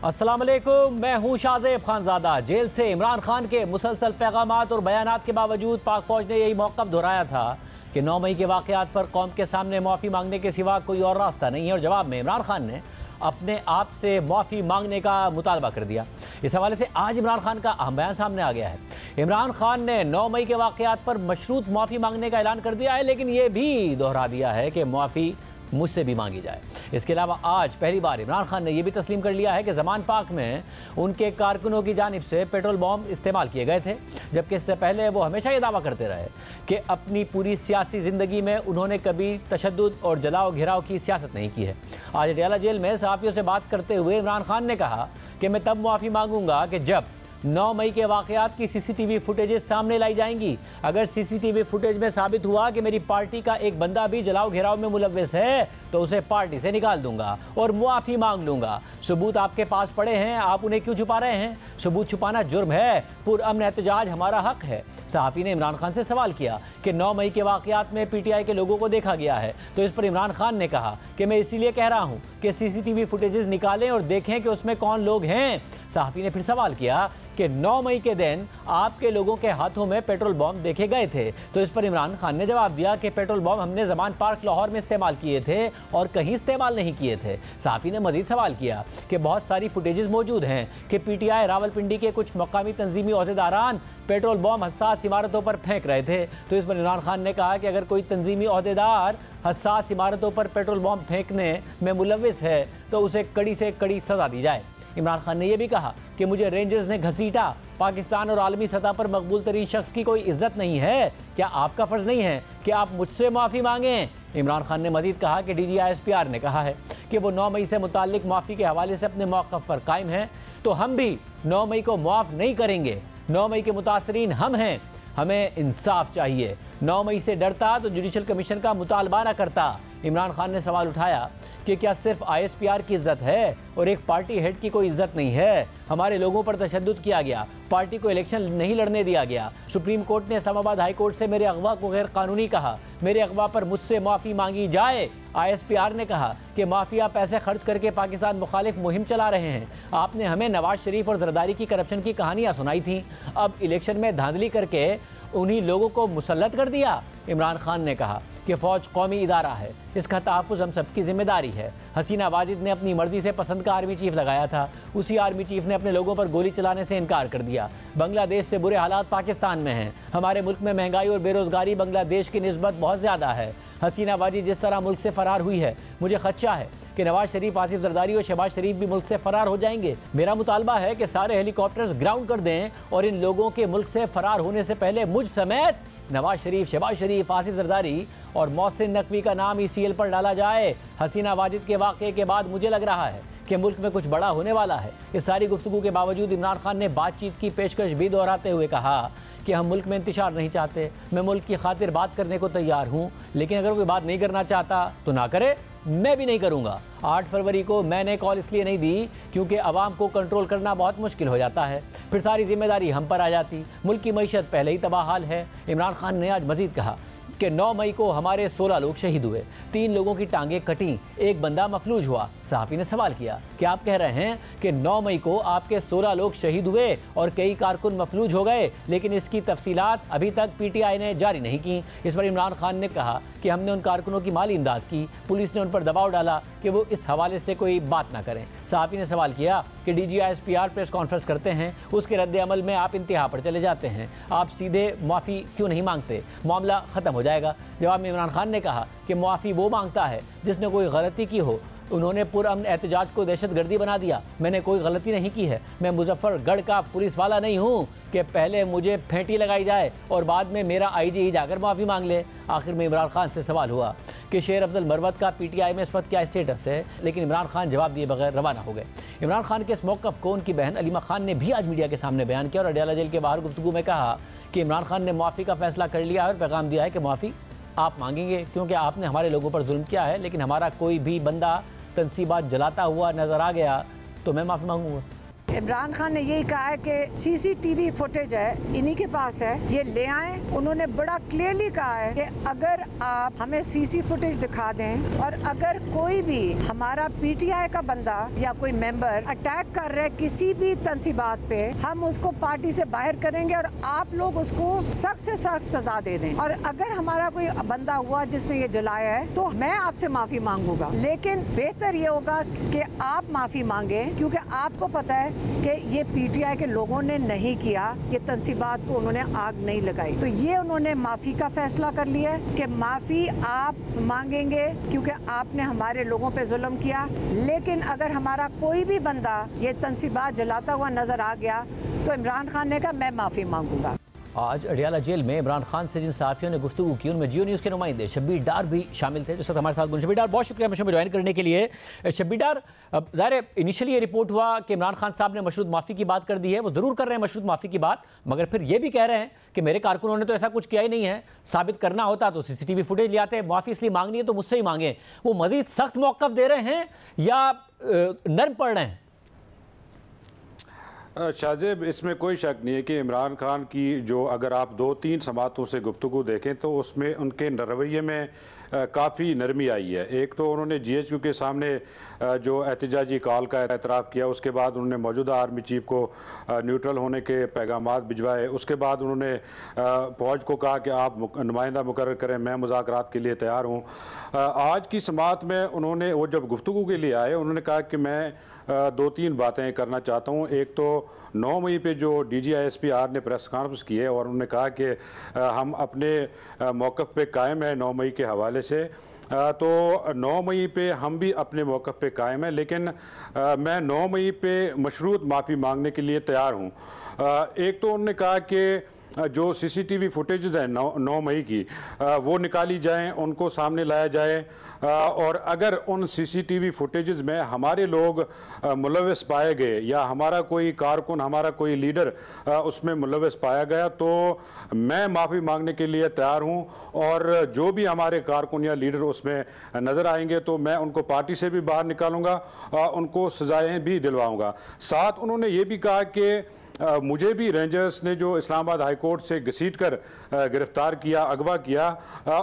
अस्सलाम वालेकुम, मैं हूं शाहजेब खानजादा। जेल से इमरान खान के मुसलसल पैगामात और बयानात के बावजूद पाक फौज ने यही मौक़िफ़ दोहराया था कि 9 मई के वाक़यात पर कौम के सामने माफ़ी मांगने के सिवा कोई और रास्ता नहीं है। और जवाब में इमरान खान ने अपने आप से माफ़ी मांगने का मुतालबा कर दिया। इस हवाले से आज इमरान खान का अहम बयान सामने आ गया है। इमरान खान ने 9 मई के वाक़यात पर मशरूत माफ़ी मांगने का ऐलान कर दिया है, लेकिन ये भी दोहरा दिया है कि माफ़ी मुझसे भी मांगी जाए। इसके अलावा आज पहली बार इमरान खान ने यह भी तस्लीम कर लिया है कि ज़मान पाक में उनके कारकुनों की जानिब से पेट्रोल बॉम्ब इस्तेमाल किए गए थे, जबकि इससे पहले वो हमेशा ये दावा करते रहे कि अपनी पूरी सियासी ज़िंदगी में उन्होंने कभी तशद्दुद और जलाओ घिराव की सियासत नहीं की है। आज अडयाला जेल में सहाफ़ियों से बात करते हुए इमरान खान ने कहा कि मैं तब माफ़ी मांगूंगा कि जब 9 मई के वाक़यात की CCTV फुटेजेस सामने लाई जाएंगी। अगर CCTV फुटेज में साबित हुआ कि मेरी पार्टी का एक बंदा भी जलाओ घेराव में मुलव्वस है तो उसे पार्टी से निकाल दूंगा और मुआफ़ी मांग लूंगा। सबूत आपके पास पड़े हैं, आप उन्हें क्यों छुपा रहे हैं? सबूत छुपाना जुर्म है, पुरअमन एहतजाज हमारा हक है। सहाफ़ी ने इमरान खान से सवाल किया कि 9 मई के वाक़यात में PTI के लोगों को देखा गया है, तो इस पर इमरान खान ने कहा कि मैं इसीलिए कह रहा हूँ कि CCTV फुटेजेस निकालें और देखें कि उसमें कौन लोग हैं। सहाफ़ी ने फिर सवाल किया कि 9 मई के दिन आपके लोगों के हाथों में पेट्रोल बॉम्ब देखे गए थे, तो इस पर इमरान खान ने जवाब दिया कि पेट्रोल बॉम्ब हमने ज़मान पार्क लाहौर में इस्तेमाल किए थे और कहीं इस्तेमाल नहीं किए थे। सहाफ़ी ने मज़ीद सवाल किया कि बहुत सारी फुटेजेस मौजूद हैं कि PTI रावलपिंडी के कुछ मकामी तंजीमी ओहदेदारान पेट्रोल बॉम्ब हसास इमारतों पर फेंक रहे थे, तो इस पर इमरान खान ने कहा कि अगर कोई तंजीमी ओहदेदार हसास इमारतों पर पेट्रोल बॉम्ब फेंकने में मुलव्वस है तो उसे कड़ी से कड़ी सज़ा दी जाए। इमरान खान ने यह भी कहा कि मुझे रेंजर्स ने घसीटा, पाकिस्तान और आलमी सतह पर मकबूल तरीन शख्स की कोई इज्जत नहीं है। क्या आपका फ़र्ज़ नहीं है कि आप मुझसे माफ़ी मांगें? इमरान खान ने मज़ीद कहा कि DG ISPR ने कहा है कि वो 9 मई से मुताल्लिक माफ़ी के हवाले से अपने मौक़िफ़ पर कायम हैं, तो हम भी 9 मई को मुआफ़ नहीं करेंगे। 9 मई के मुतासरीन हम हैं, हमें इंसाफ चाहिए। 9 मई से डरता तो जुडिशल कमीशन का मुतालबा न करता। इमरान खान ने सवाल उठाया कि क्या सिर्फ ISPR की इज्जत है और एक पार्टी हेड की कोई इज्जत नहीं है? हमारे लोगों पर तशद्दुद किया गया, पार्टी को इलेक्शन नहीं लड़ने दिया गया। सुप्रीम कोर्ट ने इस्लामाबाद हाई कोर्ट से मेरे अगवा को गैर कानूनी कहा, मेरे अगवा पर मुझसे माफ़ी मांगी जाए। ISPR ने कहा कि माफिया पैसे खर्च करके पाकिस्तान मुखालिफ मुहिम चला रहे हैं। आपने हमें नवाज शरीफ और जरदारी की करप्शन की कहानियाँ सुनाई थी, अब इलेक्शन में धांधली करके उन्हीं लोगों को मुसल्लत कर दिया। इमरान खान ने कहा कि फ़ौज कौमी इदारा है, इसका तहफ़्फ़ुज़ हम सबकी जिम्मेदारी है। हसीना वाजिद ने अपनी मर्ज़ी से पसंद का आर्मी चीफ लगाया था, उसी आर्मी चीफ ने अपने लोगों पर गोली चलाने से इनकार कर दिया। बांग्लादेश से बुरे हालात पाकिस्तान में हैं। हमारे मुल्क में महंगाई और बेरोज़गारी बांग्लादेश की निस्बत बहुत ज़्यादा है। हसीना वाजिद जिस तरह मुल्क से फ़रार हुई है, मुझे खदशा है कि नवाज शरीफ, आसिफ जरदारी और शहबाज शरीफ भी मुल्क से फ़रार हो जाएंगे। मेरा मुतालबा है कि सारे हेलीकॉप्टर्स ग्राउंड कर दें और इन लोगों के मुल्क से फ़रार होने से पहले मुझ समेत नवाज शरीफ, शहबाज शरीफ, आसिफ जरदारी और मोहसिन नकवी का नाम ECL पर डाला जाए। हसीना वाजिद के वाक़े के बाद मुझे लग रहा है कि मुल्क में कुछ बड़ा होने वाला है। इस सारी गुफ्तगू के बावजूद इमरान खान ने बातचीत की पेशकश भी दोहराते हुए कहा कि हम मुल्क में इंतशार नहीं चाहते, मैं मुल्क की खातिर बात करने को तैयार हूँ, लेकिन अगर कोई बात नहीं करना चाहता तो ना करे, मैं भी नहीं करूँगा। 8 फरवरी को मैंने कॉल इसलिए नहीं दी क्योंकि अवाम को कंट्रोल करना बहुत मुश्किल हो जाता है, फिर सारी जिम्मेदारी हम पर आ जाती। मुल्क की मईशत पहले ही तबाह हाल है। इमरान खान ने आज मजीद कहा कि 9 मई को हमारे 16 लोग शहीद हुए, 3 लोगों की टांगें कटी, एक बंदा मफलूज हुआ। सहाफ़ी ने सवाल किया कि आप कह रहे हैं कि 9 मई को आपके 16 लोग शहीद हुए और कई कारकुन मफलूज हो गए, लेकिन इसकी तफसीलात अभी तक PTI ने जारी नहीं की। इस पर इमरान खान ने कहा कि हमने उन कारकुनों की माली इमदाद की, पुलिस ने उन पर दबाव डाला कि वो इस हवाले से कोई बात ना करें। सहाफ़ी ने सवाल किया कि DG ISPR प्रेस कॉन्फ्रेंस करते हैं, उसके रद्द अमल में आप इंतहा पर चले जाते हैं, आप सीधे माफ़ी क्यों नहीं मांगते, मामला ख़त्म हो जाएगा। जवाब में इमरान खान ने कहा कि माफ़ी वो मांगता है जिसने कोई गलती की हो। उन्होंने पुरअमन एहतजाज को दहशतगर्दी बना दिया, मैंने कोई गलती नहीं की है। मैं मुजफ्फरगढ़ का पुलिस वाला नहीं हूँ कि पहले मुझे फेंटी लगाई जाए और बाद में मेरा IG ही जाकर माफ़ी मांग ले। आखिर में इमरान खान से सवाल हुआ कि शेर अफजल मरवत का PTI में इस वक्त क्या स्टेटस है, लेकिन इमरान खान जवाब दिए बगैर रवाना हो गए। इमरान खान के इस मौक़िफ़ को उनकी बहन अलीमा खान ने भी आज मीडिया के सामने बयान किया और अडयाला जेल के बाहर गुफ्तगू में कहा कि इमरान खान ने माफ़ी का फ़ैसला कर लिया और पैगाम दिया है कि माफ़ी आप मांगेंगे क्योंकि आपने हमारे लोगों पर जुल्म किया है, लेकिन हमारा कोई भी बंदा तनसीबात जलाता हुआ नज़र आ गया तो मैं माफ़ी मांगूंगा। इमरान खान ने यही कहा है कि सीसीटीवी फुटेज है इन्हीं के पास है, ये ले आए। उन्होंने बड़ा क्लियरली कहा है कि अगर आप हमें सीसी फुटेज दिखा दें और अगर कोई भी हमारा पीटीआई का बंदा या कोई मेंबर अटैक कर रहा है किसी भी तंसीबात पे, हम उसको पार्टी से बाहर करेंगे और आप लोग उसको सख्त से सख्त सजा दे दें। और अगर हमारा कोई बंदा हुआ जिसने ये जलाया है तो मैं आपसे माफी मांगूंगा, लेकिन बेहतर ये होगा कि आप माफी मांगे, क्योंकि आपको पता है कि ये पीटीआई के लोगों ने नहीं किया, ये तंसीबात को उन्होंने आग नहीं लगाई। तो ये उन्होंने माफी का फैसला कर लिया है कि माफी आप मांगेंगे क्योंकि आपने हमारे लोगों पे जुल्म किया। लेकिन अगर हमारा कोई भी बंदा ये तंसीबात जलाता हुआ नजर आ गया तो इमरान खान ने कहा मैं माफी मांगूंगा। आज अडियाला जेल में इमरान खान से जिन सहाफ़ियों ने गुफ्तगू की उनमें जियो न्यूज़ के नुमाइंदे शब्बीर डार भी शामिल थे, जिस वक्त हमारे साथ। शब्बीर डार, बहुत शुक्रिया मुझे ज्वाइन करने के लिए। शब्बीर डार, ज़ाहिर इनिशियली ये रिपोर्ट हुआ कि इमरान खान साहब ने मशरूत माफ़ी की बात कर दी है, वो ज़रूर कर रहे हैं मशरूत माफ़ी की बात, मगर फिर ये भी कह रहे हैं कि मेरे कारकुनों ने तो ऐसा कुछ किया ही नहीं है, साबित करना होता तो सीसीटीवी फुटेज ले आते, माफ़ी इसलिए मांगनी है तो मुझसे ही मांगे। वो मज़ीद सख्त मौक़िफ़ दे रहे हैं या नर्म पड़ रहे हैं? शाहजेब, इसमें कोई शक नहीं है कि इमरान खान की जो अगर आप 2-3 समातों से गुफ्तगू देखें तो उसमें उनके रवैये में काफ़ी नरमी आई है। एक तो उन्होंने GHQ के सामने जो एहतजाजी कॉल का एतराफ़ किया, उसके बाद उन्होंने मौजूदा आर्मी चीफ को न्यूट्रल होने के पैगामात भिजवाए, उसके बाद उन्होंने फ़ौज को कहा कि आप नुमाइंदा मुकर्रर करें, मैं मुज़ाकरात के लिए तैयार हूँ। आज की समात में उन्होंने वो जब गुफ्तगू के लिए आए उन्होंने कहा कि मैं 2-3 बातें करना चाहता हूँ। एक तो 9 मई पे जो DG-ISP-R ने प्रेस कॉन्फ्रेंस की है और उन्होंने कहा कि हम अपने मौक़िफ़ पे कायम है 9 मई के हवाले से, तो 9 मई पे हम भी अपने मौक़िफ़ पे कायम है, लेकिन मैं 9 मई पे मशरूत माफ़ी मांगने के लिए तैयार हूँ। एक तो उन्होंने कहा कि जो CCTV फुटेजेस हैं 9 मई की वो निकाली जाएं, उनको सामने लाया जाए, और अगर उन CCTV फुटेजेस में हमारे लोग मुलव्वस पाए गए या हमारा कोई कारकुन, हमारा कोई लीडर उसमें मुलव्वस पाया गया तो मैं माफ़ी मांगने के लिए तैयार हूं, और जो भी हमारे कारकुन या लीडर उसमें नज़र आएंगे तो मैं उनको पार्टी से भी बाहर निकालूंगा, उनको सजाएँ भी दिलवाऊँगा। साथ उन्होंने ये भी कहा कि मुझे भी रेंजर्स ने जो इस्लामाबाद हाई कोर्ट से घसीट कर गिरफ्तार किया, अगवा किया,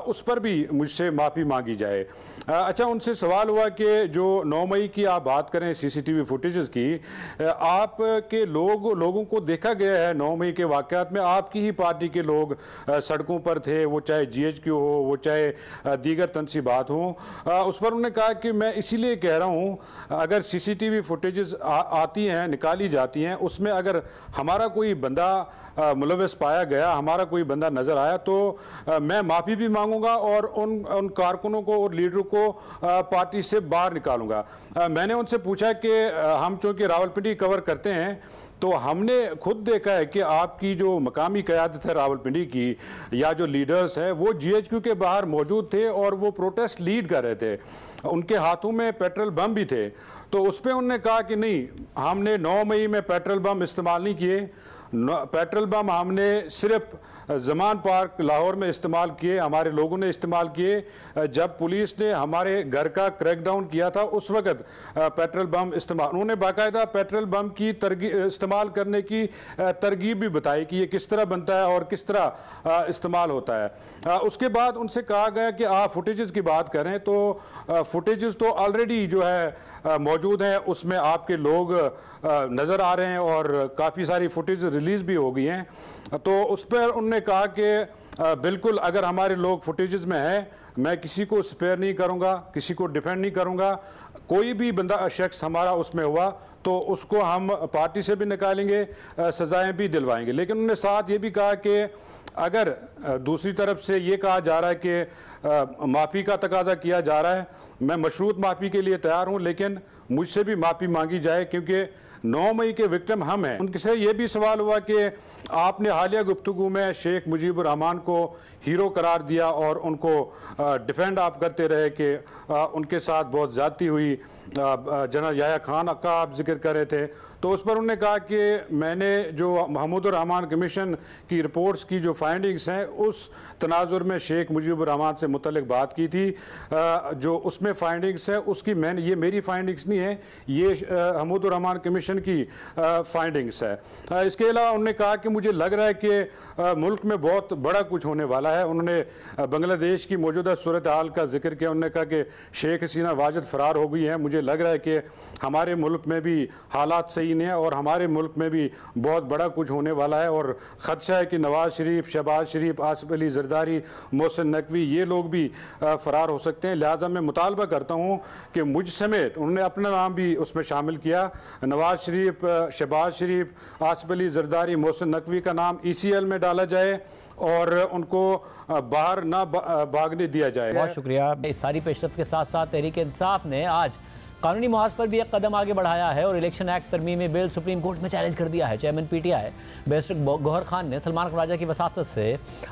उस पर भी मुझसे माफ़ी मांगी जाए। अच्छा, उनसे सवाल हुआ कि जो 9 मई की आप बात करें CCTV फुटेजेस की, आपके लोगों को देखा गया है 9 मई के वाक़यात में आपकी ही पार्टी के लोग सड़कों पर थे, वो चाहे GHQ हो, वो चाहे दीगर तनसीबात हों। उस पर उन्होंने कहा कि मैं इसीलिए कह रहा हूँ अगर CCTV फुटेजेस आती हैं, निकाली जाती हैं, उसमें अगर हमारा कोई बंदा मुलव्वस पाया गया, हमारा कोई बंदा नज़र आया तो मैं माफ़ी भी मांगूंगा और उन कारकुनों को और लीडरों को पार्टी से बाहर निकालूंगा। मैंने उनसे पूछा कि हम चूँकि रावलपिंडी कवर करते हैं तो हमने खुद देखा है कि आपकी जो मकामी क़यादत है रावलपिंडी की या जो लीडर्स हैं वो GHQ के बाहर मौजूद थे और वो प्रोटेस्ट लीड कर रहे थे, उनके हाथों में पेट्रोल बम भी थे। तो उस पर उन्होंने कहा कि नहीं, हमने 9 मई में पेट्रोल बम इस्तेमाल नहीं किए, पेट्रोल बम हमने सिर्फ ज़मान पार्क लाहौर में इस्तेमाल किए, हमारे लोगों ने इस्तेमाल किए। जब पुलिस ने हमारे घर का क्रैकडाउन किया था उस वक्त पेट्रोल बम इस्तेमाल, उन्होंने बाकायदा पेट्रोल बम की इस्तेमाल करने की तरगीब भी बताई कि ये किस तरह बनता है और किस तरह इस्तेमाल होता है। उसके बाद उनसे कहा गया कि आप फुटेजेस की बात करें तो फुटेजेस तो ऑलरेडी जो है मौजूद हैं, उसमें आपके लोग नज़र आ रहे हैं और काफ़ी सारी फुटेज रिलीज़ भी हो गई हैं। तो उस पर उन्होंने कहा कि बिल्कुल अगर हमारे लोग फुटेजेस में हैं, मैं किसी को स्पेयर नहीं करूंगा, किसी को डिफेंड नहीं करूंगा, कोई भी बंदा शख्स हमारा उसमें हुआ तो उसको हम पार्टी से भी निकालेंगे, सजाएं भी दिलवाएंगे। लेकिन उन्होंने साथ ये भी कहा कि अगर दूसरी तरफ से ये कहा जा रहा है कि माफ़ी का तकाजा किया जा रहा है, मैं मशरूत माफ़ी के लिए तैयार हूँ, लेकिन मुझसे भी माफ़ी मांगी जाए क्योंकि 9 मई के विक्टिम हम हैं। उनसे ये भी सवाल हुआ कि आपने हालिया गुफ्तगू में शेख मुजीबुर रहमान को हीरो करार दिया और उनको डिफेंड आप करते रहे कि उनके साथ बहुत ज़्यादती हुई, जनरल याह्या खान का आप जिक्र कर रहे थे, तो उस पर उन्होंने कहा कि मैंने जो महमूदुर रहमान कमीशन की रिपोर्ट्स की जो फाइंडिंग्स हैं उस तनाजुर में शेख मुजीबुर रहमान से मुतल्लिक बात की थी, जो उसमें फाइंडिंग्स है उसकी मैंने, ये मेरी फाइंडिंग्स नहीं है, ये महमूदुर रहमान कमीशन की फाइंडिंग्स है। इसके अलावा उन्होंने कहा कि मुझे लग रहा है कि मुल्क में बहुत बड़ा कुछ होने वाला है। उन्होंने बांग्लादेश की मौजूदा सूरत हाल का जिक्र किया, उन्होंने कहा कि शेख हसीना वाजिद फरार हो गई हैं। मुझे लग रहा है कि हमारे मुल्क में भी हालात सही नहीं है और हमारे मुल्क में भी बहुत बड़ा कुछ होने वाला है और ख़दशा है कि नवाज शरीफ, शहबाज शरीफ, आसिफ अली जरदारी, मोहसिन नकवी ये लोग भी फरार हो सकते हैं। लिहाजा मैं मुतालबा करता हूँ कि मुझ समेत, उन्होंने अपना नाम भी उसमें शामिल किया, नवाज शरीफ, शहबाज शरीफ, आसिफ अली जरदारी, मोहसिन नकवी का नाम ECL में डाला जाए और उनको बाहर ना भागने दिया जाए। बहुत शुक्रिया। इस सारी पेशरफ के साथ साथ तहरीक इंसाफ ने आज कानूनी मुहाज पर भी एक कदम आगे बढ़ाया है और इलेक्शन एक्ट तरमीमी बिल सुप्रीम कोर्ट में चैलेंज कर दिया है। Chairman PTI barrister Gohar Khan ने सलमान खराजा की वसातत से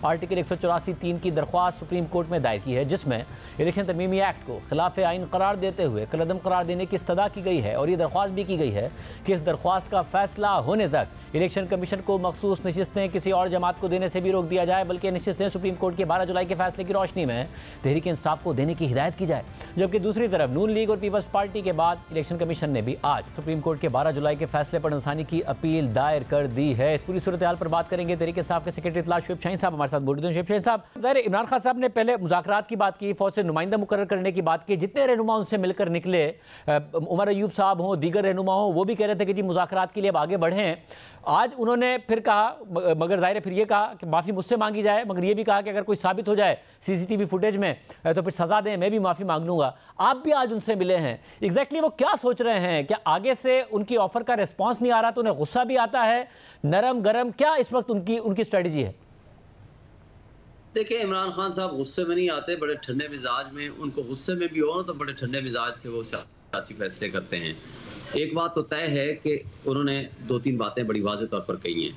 आर्टिकल 184(3) की दरख्वास्त सुप्रीम कोर्ट में दायर की है, जिसमें इलेक्शन तरमीमी एक्ट को खिलाफ आइन करार देते हुए कलअदम करार देने की इस्तदा की गई है और ये दरख्वास्त भी की गई है कि इस दरख्वास्त का फैसला होने तक इलेक्शन कमीशन को मखसूस नशिस्तें किसी और जमात को देने से भी रोक दिया जाए, बल्कि नशिस्तें सुप्रीम कोर्ट के 12 जुलाई के फैसले की रोशनी में तहरीक इंसाफ को देने की हिदायत की जाए। जबकि दूसरी तरफ नून लीग और पीपल्स पार्टी के बाद इलेक्शन कमीशन ने भी आज सुप्रीम कोर्ट के 12 जुलाई के फैसले पर इंसानी की अपील दायर कर दी है। इस पूरी सूरत हाल पर बात करेंगे तहरीक इंसाफ के सेक्रेटरी इत्तला शुएब शाहीन साहब हमारे साथ मौजूद हैं। शुएब शाहीन साहब, ज़ाहिर इमरान खान साहब ने पहले मुज़ाकरात की बात की, फौज से नुमाइंदा मुकर्रर करने की बात की, जितने रहनुमा उनसे मिलकर निकले, उमर अयूब साहब हों, दीगर रहनुमा हों, वो भी कह रहे थे कि जी मुज़ाकरात के लिए अब आगे बढ़ें। आज उन्होंने फिर कहा, मगर ज़ाहिर फिर ये कहा कि माफ़ी मुझसे मांगी जाए, मगर ये भी कहा कि अगर कोई साबित हो जाए CCTV फुटेज में तो फिर सज़ा दें, मैं भी माफ़ी मांग लूँगा। आप भी आज उनसे मिले हैं, एग्जैक्टली वो क्या सोच रहे हैं? क्या आगे से उनकी ऑफर का रिस्पॉन्स नहीं आ रहा तो उन्हें गुस्सा भी आता है, नरम गरम, क्या इस वक्त उनकी स्ट्रेटजी है? देखिए, इमरान खान साहब गुस्से में नहीं आते, बड़े ठंडे मिजाज में, उनको गुस्से में भी हो तो बड़े ठंडे मिजाज से वो सियासी फैसले करते हैं। एक बात तो तय है कि उन्होंने 2-3 बातें बड़ी वाज़ेह तौर पर कही हैं।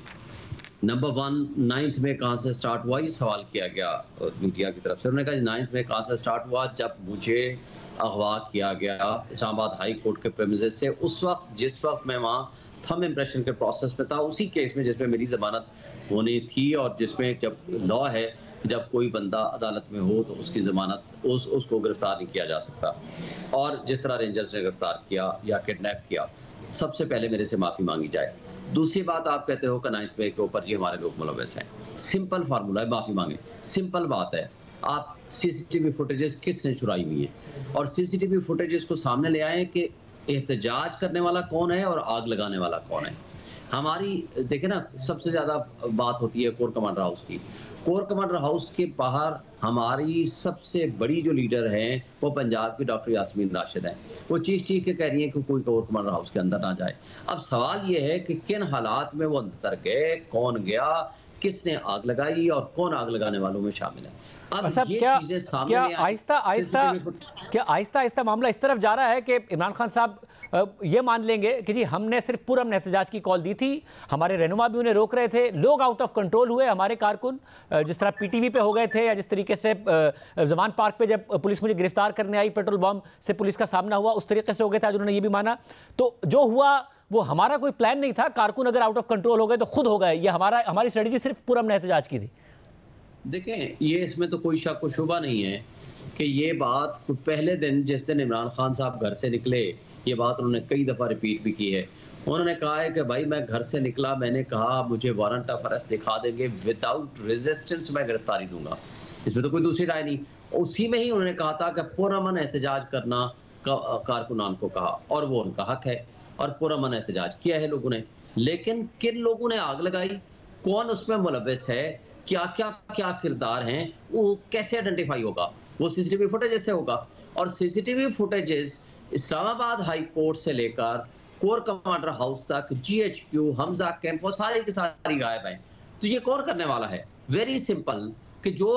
नंबर 1, 9th में कहाँ से स्टार्ट हुआ, ये सवाल किया गया मीडिया की तरफ से। उन्होंने कहा 9th में कहाँ से स्टार्ट हुआ, जब मुझे अगवा किया गया इस्लामाबाद हाई कोर्ट के प्रेमिसेस से। उस वक्त जिस वक्त मैं वहाँ थंब इम्प्रेशन के प्रोसेस में था, उसी केस में जिसमें मेरी ज़मानत होनी थी और जिसमें जब लॉ है जब कोई बंदा अदालत में हो तो उसकी ज़मानत उसको गिरफ्तार नहीं किया जा सकता। और जिस तरह रेंजर्स ने गिरफ्तार किया या किडनैप किया, सबसे पहले मेरे से माफ़ी मांगी जाए। दूसरी बात, आप कहते हो कि 9th में के ऊपर जी हमारे लोग मुलव्वस हैं। सिंपल फार्मूला है, माफ़ी मांगे, सिंपल बात है। आप CCTV फुटेजेस किसने चुराई हुई है और CCTV फुटेजेस को सामने ले आए कि एहतजाज करने वाला कौन है और आग लगाने वाला कौन है। हमारी देखे ना, सबसे ज़्यादा बात होती है कोर कमांडर हाउस की। कोर कमांडर हाउस के बाहर हमारी सबसे बड़ी जो लीडर हैं वो पंजाब की डॉक्टर यास्मीन राशिद हैं। वो चीख के कह रही हैं कि कोई कोर कमांडर हाउस के अंदर ना जाए। अब सवाल ये है कि किन हालात में वो अंदर गए, कौन गया, किसने आग लगाई और कौन आग लगाने वालों में शामिल है। क्या आहिस्ता आहिस्ता मामला इस तरफ जा रहा है कि इमरान खान साहब ये मान लेंगे कि जी हमने सिर्फ पुरअमन एहतजाज की कॉल दी थी, हमारे रहनुमा भी उन्हें रोक रहे थे, लोग आउट ऑफ कंट्रोल हुए, हमारे कारकुन जिस तरह PTV पे हो गए थे या जिस तरीके से जमान पार्क पे जब पुलिस मुझे गिरफ्तार करने आई, पेट्रोल बम से पुलिस का सामना हुआ, उस तरीके से हो गए थे। आज उन्होंने ये भी माना, तो जो हुआ वो हमारा कोई प्लान नहीं था, कारकुन अगर आउट ऑफ कंट्रोल हो गए तो खुद हो गए, ये हमारी स्ट्रेटजी सिर्फ पुरअमन एहतजाज की थी। देखें, ये इसमें तो कोई शक व शुबा नहीं है कि ये बात पहले दिन जिस दिन इमरान खान साहब घर से निकले, ये बात उन्होंने कई दफ़ा रिपीट भी की है। उन्होंने कहा है कि भाई मैं घर से निकला, मैंने कहा मुझे वारंट ऑफ अरेस्ट दिखा देंगे, विदाउट रेजिस्टेंस मैं गिरफ्तारी दूंगा, इसमें तो कोई दूसरी राय नहीं। उसी में ही उन्होंने कहा था कि पुरअमन एहतजाज करना कारकुनान को कहा और वो उनका हक है और पुरअमन एहतजाज किया है लोगों ने। लेकिन किन लोगों ने आग लगाई, कौन उसमें मुलव्वस है, क्या किरदार हैं, वो कैसे आइडेंटिफाई होगा? वो CCTV फुटेजेस से होगा। और CCTV footages Islamabad high court से लेकर कोर कमांडर हाउस तक, GHQ, हमजा कैंप, वो सारी की सारी गायब हैं। तो ये कौन करने वाला है? वेरी सिंपल, कि जो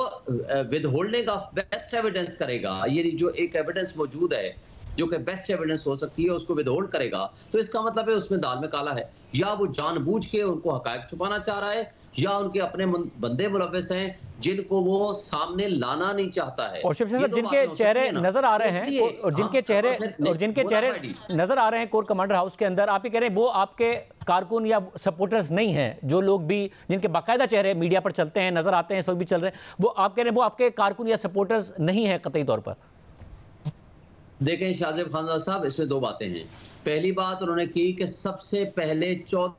with holding of best evidence करेगा, ये जो एक एविडेंस मौजूद है जो कि बेस्ट एविडेंस हो सकती है, उसको विद होल्ड करेगा, तो इसका मतलब है उसमें दाल में काला है, या वो जानबूझ के उनको हकायक छुपाना चाह रहा है, या उनके अपने बंदे मुलव्विस हैं जिनको वो सामने लाना नहीं चाहता है। और शिवसेना साहब जिनके चेहरे नजर आ रहे हैं और जिनके चेहरे नजर आ रहे हैं कोर कमांडर हाउस के अंदर, आप ये कह रहे हैं वो आपके कारकुन या सपोर्टर्स नहीं हैं, जो लोग भी जिनके बाकायदा चेहरे मीडिया पर चलते हैं, नजर आते हैं, इस वक्त भी चल रहे हैं, वो आप कह रहे हैं वो आपके कारकुन या सपोर्टर्स नहीं है कतई तौर पर? देखें शाहजेब खानजादा साहब, इसमें दो बातें हैं। पहली बात उन्होंने की कि सबसे पहले 14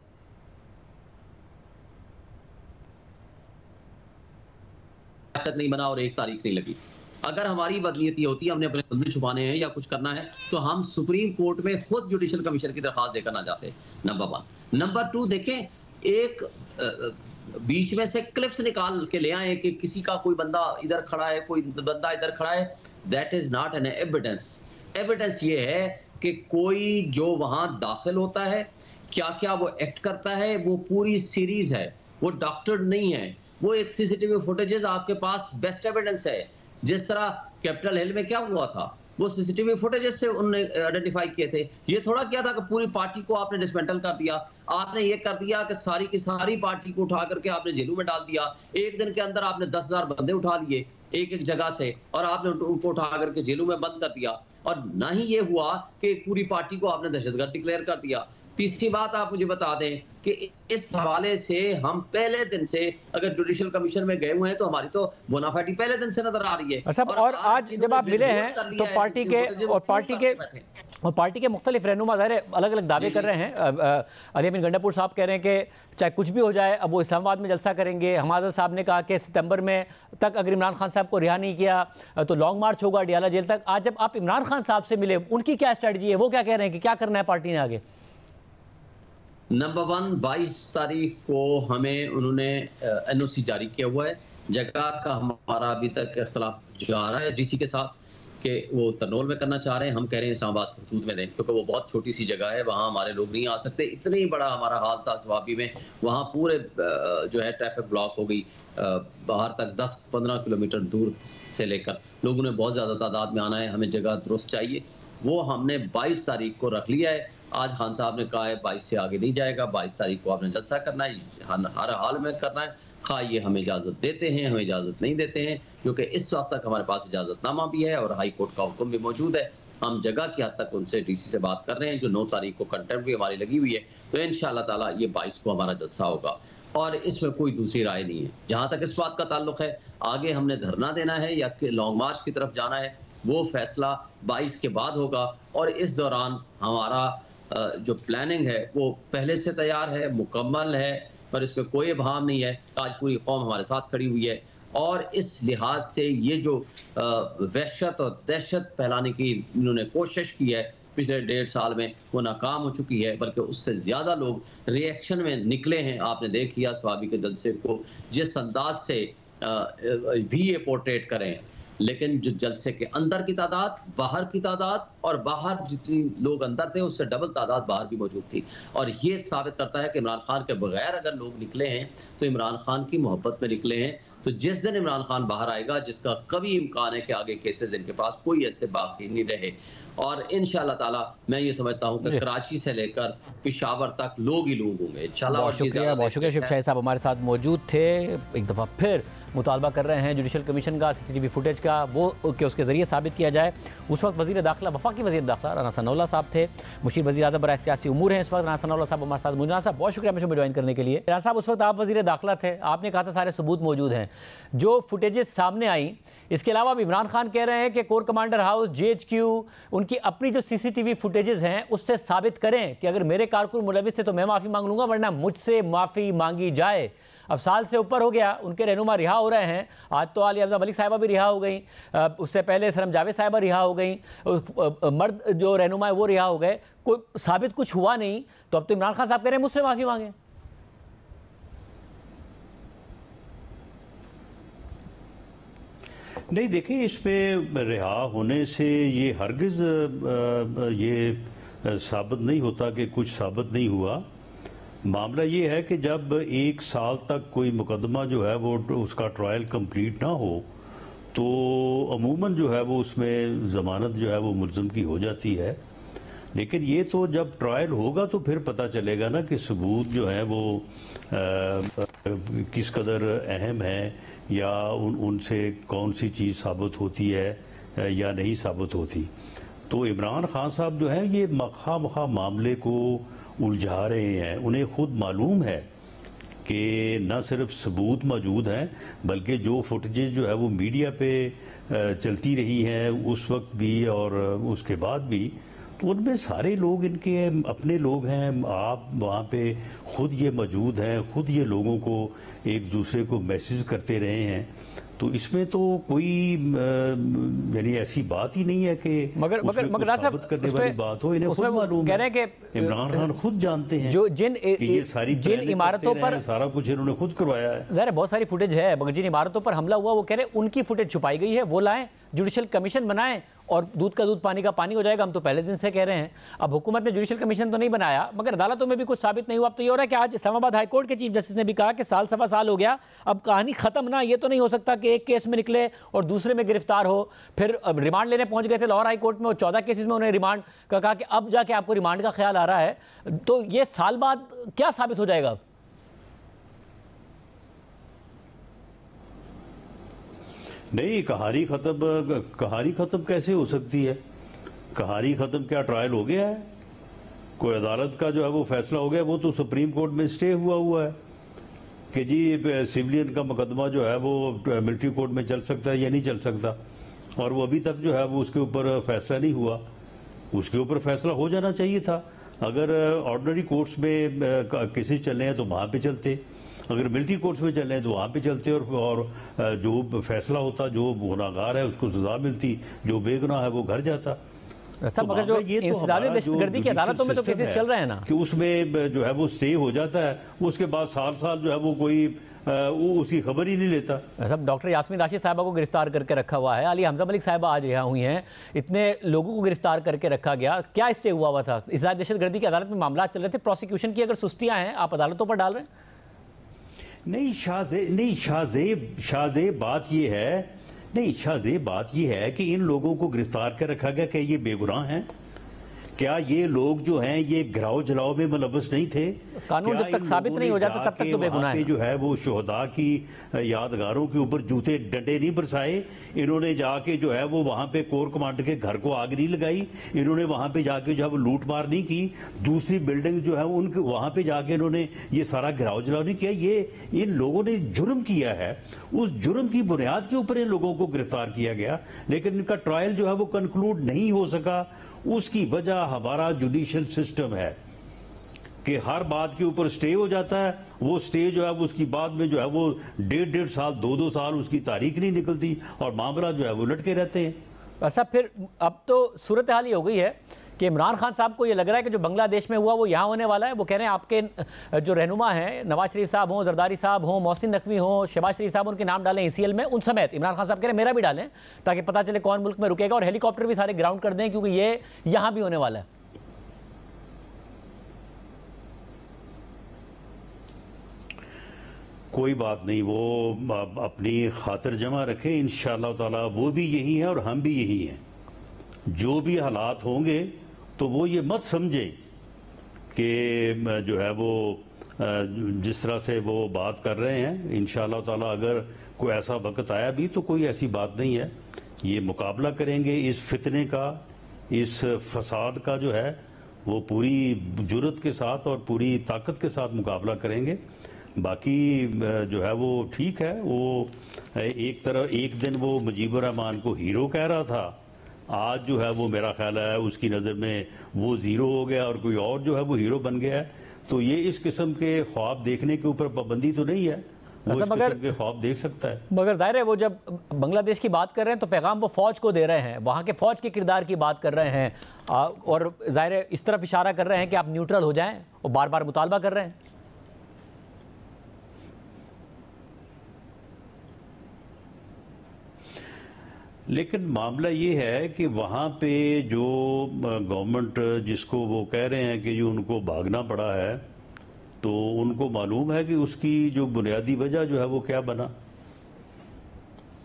नहीं बना और 1 तारीख नहीं लगी। अगर हमारी बदनीयती होती है, हमने अपने जुल्म छुपाने हैं या कुछ करना है, तो हम सुप्रीम कोर्ट में खुद जुडिशल कमीशन की दरखास्त देकर ना जाते। नंबर 1। नंबर 2, देखें एक बीच में से क्लिप्स निकाल के ले आए कि किसी का कोई बंदा इधर खड़ा है, कोई बंदा इधर खड़ा है, that is not an evidence. Evidence ये है कि कोई जो वहां दाखिल होता है, क्या क्या वो एक्ट करता है, वो पूरी सीरीज है, वो डॉक्टर नहीं है, वो एक सीसीटीवी फुटेजेस आपके पास बेस्ट एविडेंस है। जिस तरह कैपिटल हिल में क्या हुआ था, वो सीसीटीवी फुटेजेस से उन्होंने आइडेंटिफाई किए थे। ये थोड़ा क्या था कि पूरी पार्टी को आपने डिसमेंटल कर दिया, आपने ये कर दिया कि सारी की सारी पार्टी को उठा करके आपने जेलों में डाल दिया। एक दिन के अंदर आपने 10,000 बंदे उठा लिए एक एक जगह से और आपने उनको उठा करके जेलों में बंद कर दिया। और ना ही ये हुआ कि पूरी पार्टी को आपने दहशतगर्द डिक्लेयर कर दिया। तीसरी बात आप मुझे बता दें कि इस हवाले से हम पहले दिन से अगर जुडिशल कमीशन में गए हुए हैं तो हमारी तो बोनाफाइडी पहले दिन से नजर आ रही है। और आज जब आप मिले हैं तो पार्टी के मुख्तलिफ रहनुमा ज़ाहिर अलग अलग दावे कर रहे हैं। अली अमीन गंडापुर साहब कह रहे हैं कि चाहे कुछ भी हो जाए अब वो इस्लामाबाद में जलसा करेंगे। हमाद साहब ने कहा कि सितंबर में तक अगर इमरान खान साहब को रिहा नहीं किया तो लॉन्ग मार्च होगा डियाला जेल तक। आज जब आप इमरान खान साहब से मिले, उनकी क्या स्ट्रेटजी है, वो क्या कह रहे हैं कि क्या करना है पार्टी ने आगे? नंबर 1, 22 तारीख को हमें उन्होंने एनओसी जारी किया हुआ है। जगह का हमारा अभी तक इख्तलाफ जा रहा है डीसी के साथ कि वो तरनोल में करना चाह रहे हैं, हम कह रहे हैं इस्लामाबाद खरतूत में दें, क्योंकि वो बहुत छोटी सी जगह है, वहाँ हमारे लोग नहीं आ सकते। इतना ही बड़ा हमारा हाल था सवाबी में, वहाँ पूरे जो है ट्रैफिक ब्लॉक हो गई, बाहर तक 10-15 किलोमीटर दूर से लेकर लोगों ने बहुत ज़्यादा तादाद में आना है, हमें जगह दुरुस्त चाहिए। वो हमने 22 तारीख को रख लिया है। आज खान साहब ने कहा है 22 से आगे नहीं जाएगा, 22 तारीख को आपने जलसा करना है, हर हाल में करना है, खा ये हमें इजाज़त देते हैं, हमें इजाज़त नहीं देते हैं, क्योंकि इस वक्त तक हमारे पास इजाज़तनामा भी है और हाई कोर्ट का हुक्म भी मौजूद है। हम जगह की हद तक उनसे डीसी से बात कर रहे हैं, जो 9 तारीख को कंटेम्प्ट भी हमारी लगी हुई है, तो इंशाअल्लाह ताला ये 22 को हमारा जलसा होगा और इसमें कोई दूसरी राय नहीं है। जहाँ तक इस बात का ताल्लुक है, आगे हमने धरना देना है या लॉन्ग मार्च की तरफ जाना है, वो फैसला 22 के बाद होगा। और इस दौरान हमारा जो प्लानिंग है वो पहले से तैयार है, मुकम्मल है, पर इसमें कोई इब्हाम नहीं है। आज पूरी कौम हमारे साथ खड़ी हुई है और इस लिहाज से ये जो वहशत और दहशत फैलाने की इन्होंने कोशिश की है पिछले 1.5 साल में, वो नाकाम हो चुकी है, बल्कि उससे ज़्यादा लोग रिएक्शन में निकले हैं। आपने देख लिया सवाबी के जलसे को जिस अंदाज से भी ये पोर्ट्रेट करें, लेकिन जो जलसे के अंदर की तादाद, बाहर की तादाद और बाहर जितनी लोग अंदर थे उससे डबल तादाद बाहर भी मौजूद थी। और ये साबित करता है कि इमरान खान के बगैर अगर लोग निकले हैं तो इमरान खान की मोहब्बत में निकले हैं। तो जिस दिन इमरान खान बाहर आएगा, जिसका कभी इम्कान है कि आगे केसेस इनके पास कोई ऐसे बाकी नहीं रहे, और इंशाअल्लाह ताला मैं ये समझता हूँ कि कराची से लेकर पेशावर तक लोग ही लोग होंगे इंशाअल्लाह। बहुत शुक्रिया शिव शाही साहब हमारे साथ मौजूद थे। एक दफ़ा फिर मुतालबा कर रहे हैं जुडिशल कमीशन का CCTV फुटेज का, वो कि उसके ज़रिए साबित किया जाए। उस वक्त वज़ीर दाखिला, वफाकी वज़ीर दाखिला राना सनाउल्लाह साहब थे, मुशीर वज़ीर आज़म बराए सियासी उमूर हैं इस वक्त राना सनाउल्लाह साहब हमारे साथ मौजूद। राना साहब बहुत शुक्रिया हमेशा में ज्वाइन करने के लिए। राना साहब उस वक्त आप वज़ीर दाखिला थे, आपने कहा था सारे सबूत मौजूद हैं, जो फुटेजेस सामने आई। इसके अलावा अब इमरान खान कह रहे हैं कि कोर कमांडर हाउस, GHQ उनकी अपनी जो CCTV फुटेजेस हैं उससे साबित करें कि अगर मेरे कारकुन मुलविस थे तो मैं माफ़ी मांग लूँगा, वरना मुझसे माफ़ी मांगी जाए। अब साल से ऊपर हो गया, उनके रहनुमा रिहा हो रहे हैं। आज तो आलिया अफजा मलिक साहिबा भी रिहा हो गई, उससे पहले सरम जावेद साहिबा रिहा हो गई, मर्द जो रहनुमा है वो रिहा हो गए। कोई साबित कुछ हुआ नहीं, तो अब तो इमरान खान साहब कह रहे हैं मुझसे माफ़ी मांगे। नहीं देखिए, इस पे रिहा होने से ये हरगिज़ ये साबित नहीं होता कि कुछ साबित नहीं हुआ। मामला ये है कि जब 1 साल तक कोई मुकदमा जो है वो उसका ट्रायल कंप्लीट ना हो तो अमूमन जो है वो उसमें ज़मानत जो है वो मुल्ज़िम की हो जाती है। लेकिन ये तो जब ट्रायल होगा तो फिर पता चलेगा ना कि सबूत जो है वो किस कदर अहम है, या उनसे कौन सी चीज़ साबित होती है या नहीं साबित होती। तो इमरान खान साहब जो है ये मखा मामले को उलझा रहे हैं। उन्हें खुद मालूम है कि न सिर्फ सबूत मौजूद हैं, बल्कि जो फुटेजेस जो है वो मीडिया पे चलती रही हैं उस वक्त भी और उसके बाद भी, तो उनमें सारे लोग इनके अपने लोग हैं। आप वहाँ पे खुद ये मौजूद हैं, खुद ये लोगों को एक दूसरे को मैसेज करते रहे हैं। तो इसमें तो कोई यानी ऐसी बात ही नहीं है कि मगर साबित करने वाली बात हो। इन्हें खुद मालूम है कि इमरान खान खुद जानते हैं जो जिन इमारतों पर सारा कुछ इन्होंने खुद करवाया है। ज़ाहिर बहुत सारी फुटेज है, मगर जिन इमारतों पर हमला हुआ वो कह रहे उनकी फुटेज छुपाई गई है, वो लाएं, जुडिशल कमीशन बनाएं और दूध का दूध पानी का पानी हो जाएगा। हम तो पहले दिन से कह रहे हैं। अब हुकूमत ने जुडिशल कमीशन तो नहीं बनाया, मगर अदालतों में भी कुछ साबित नहीं हुआ। अब तो ये हो रहा है कि आज इस्लामाबाद हाई कोर्ट के चीफ जस्टिस ने भी कहा कि साल सवा साल हो गया, अब कहानी खत्म ना। ये तो नहीं हो सकता कि एक केस में निकले और दूसरे में गिरफ्तार हो, फिर रिमांड लेने पहुंच गए थे लाहौर हाई कोर्ट में और 14 केसेस में उन्हें रिमांड का कहा कि अब जाके आपको रिमांड का ख्याल आ रहा है। तो ये साल बाद क्या साबित हो जाएगा? नहीं, कहानी खत्म कैसे हो सकती है? कहानी खत्म क्या ट्रायल हो गया है? कोई अदालत का जो है वो फैसला हो गया, वो तो सुप्रीम कोर्ट में स्टे हुआ है कि जी सिविलियन का मुकदमा जो है वो मिलिट्री कोर्ट में चल सकता है या नहीं चल सकता, और वो अभी तक जो है वो उसके ऊपर फैसला नहीं हुआ। उसके ऊपर फैसला हो जाना चाहिए था। अगर ऑर्डिनरी कोर्ट्स में केसेस चल रहे हैं तो वहाँ पे चलते, अगर मिलिट्री कोर्ट्स में चल रहे हैं तो वहाँ पे चलते, और जो फैसला होता, जो गुनाहगार है उसको सजा मिलती, जो बेगुनाह है वो घर जाता। सब अगर जो इंसदादी दहशतगर्दी की अदालतों में तो केसेस चल रहे हैं ना, कि उसमें जो है वो स्टे हो जाता है, उसके बाद साल जो है वो कोई उसकी खबर ही नहीं लेता। सब डॉक्टर यास्मीन राशिद साहिबा को गिरफ्तार करके रखा हुआ है, अली हमजा मलिक साहिबा आज यहाँ हुई हैं, इतने लोगों को गिरफ्तार करके रखा गया, क्या स्टे हुआ था? इंसदादी दहशतगर्दी की अदालत में मामला चल रहे थे, प्रोसिक्यूशन की अगर सुस्तियाँ हैं आप अदालतों पर डाल रहे हैं? नहीं शाहजेब बात ये है कि इन लोगों को गिरफ्तार कर रखा गया, क्या ये बेगुनाह हैं? क्या ये लोग जो हैं ये गिराव जलाओ में मुलव्वस नहीं थे? कानून जब तक साबित नहीं हो जाता तब तक तो बेगुनाह है। जो है वो शोहदा की यादगारों के ऊपर जूते डंडे नहीं बरसाए, इन्होंने जाके जो है वो वहां पे कोर कमांडर के घर को आग नहीं लगाई, इन्होंने वहां पे जाके जो है वो लूट मार नहीं की, दूसरी बिल्डिंग जो है उनके वहां पे जाके इन्होंने ये सारा गिराव जलाव नहीं किया। ये इन लोगों ने जुर्म किया है, उस जुर्म की बुनियाद के ऊपर इन लोगों को गिरफ्तार किया गया, लेकिन इनका ट्रायल जो है वो कंक्लूड नहीं हो सका। उसकी वजह हमारा जुडिशियल सिस्टम है कि हर बात के ऊपर स्टे हो जाता है, वो स्टे जो है वो उसकी बाद में जो है वो 1.5 साल 2 साल उसकी तारीख नहीं निकलती और मामला जो है वो लटके रहते हैं। अच्छा, फिर अब तो सूरत हाल ही हो गई है कि इमरान खान साहब को ये लग रहा है कि जो बांग्लादेश में हुआ वो यहाँ होने वाला है। वो कह रहे हैं आपके जो रहनुमा हैं, नवाज शरीफ साहब हों, जरदारी साहब हों, मोहसिन नकवी हों, शहबाज शरीफ साहब, उनके नाम डालें ECL में, उन समेत इमरान खान साहब कह रहे हैं मेरा भी डालें ताकि पता चले कौन मुल्क में रुकेगा, और हेलीकॉप्टर भी सारे ग्राउंड कर दें क्योंकि ये यहाँ भी होने वाला है। कोई बात नहीं, वो अपनी खातिर जमा रखें, इंशाअल्लाह ताला वो भी यही है और हम भी यही हैं। जो भी हालात होंगे तो वो ये मत समझे कि जो है वो जिस तरह से वो बात कर रहे हैं, इंशाअल्लाह ताला अगर कोई ऐसा वक्त आया भी तो कोई ऐसी बात नहीं है। ये मुकाबला करेंगे इस फितने का, इस फसाद का जो है वो पूरी जुर्रत के साथ और पूरी ताकत के साथ मुकाबला करेंगे। बाकी जो है वो ठीक है, वो एक दिन वो मुजीबुर रहमान को हीरो कह रहा था, आज जो है वो मेरा ख्याल है उसकी नज़र में वो ज़ीरो हो गया और कोई और जो है वो हीरो बन गया है। तो ये इस किस्म के ख्वाब देखने के ऊपर पाबंदी तो नहीं है, वो इस किस्म के ख्वाब देख सकता है। मगर जाहिर है वो जब बांग्लादेश की बात कर रहे हैं तो पैगाम वो फौज को दे रहे हैं, वहाँ के फौज के किरदार की बात कर रहे हैं, और जाहिर है इस तरफ इशारा कर रहे हैं कि आप न्यूट्रल हो जाएं, और बार बार मुतालबा कर रहे हैं। लेकिन मामला ये है कि वहाँ पे जो गवर्नमेंट जिसको वो कह रहे हैं कि जो उनको भागना पड़ा है, तो उनको मालूम है कि उसकी जो बुनियादी वजह जो है वो क्या बना।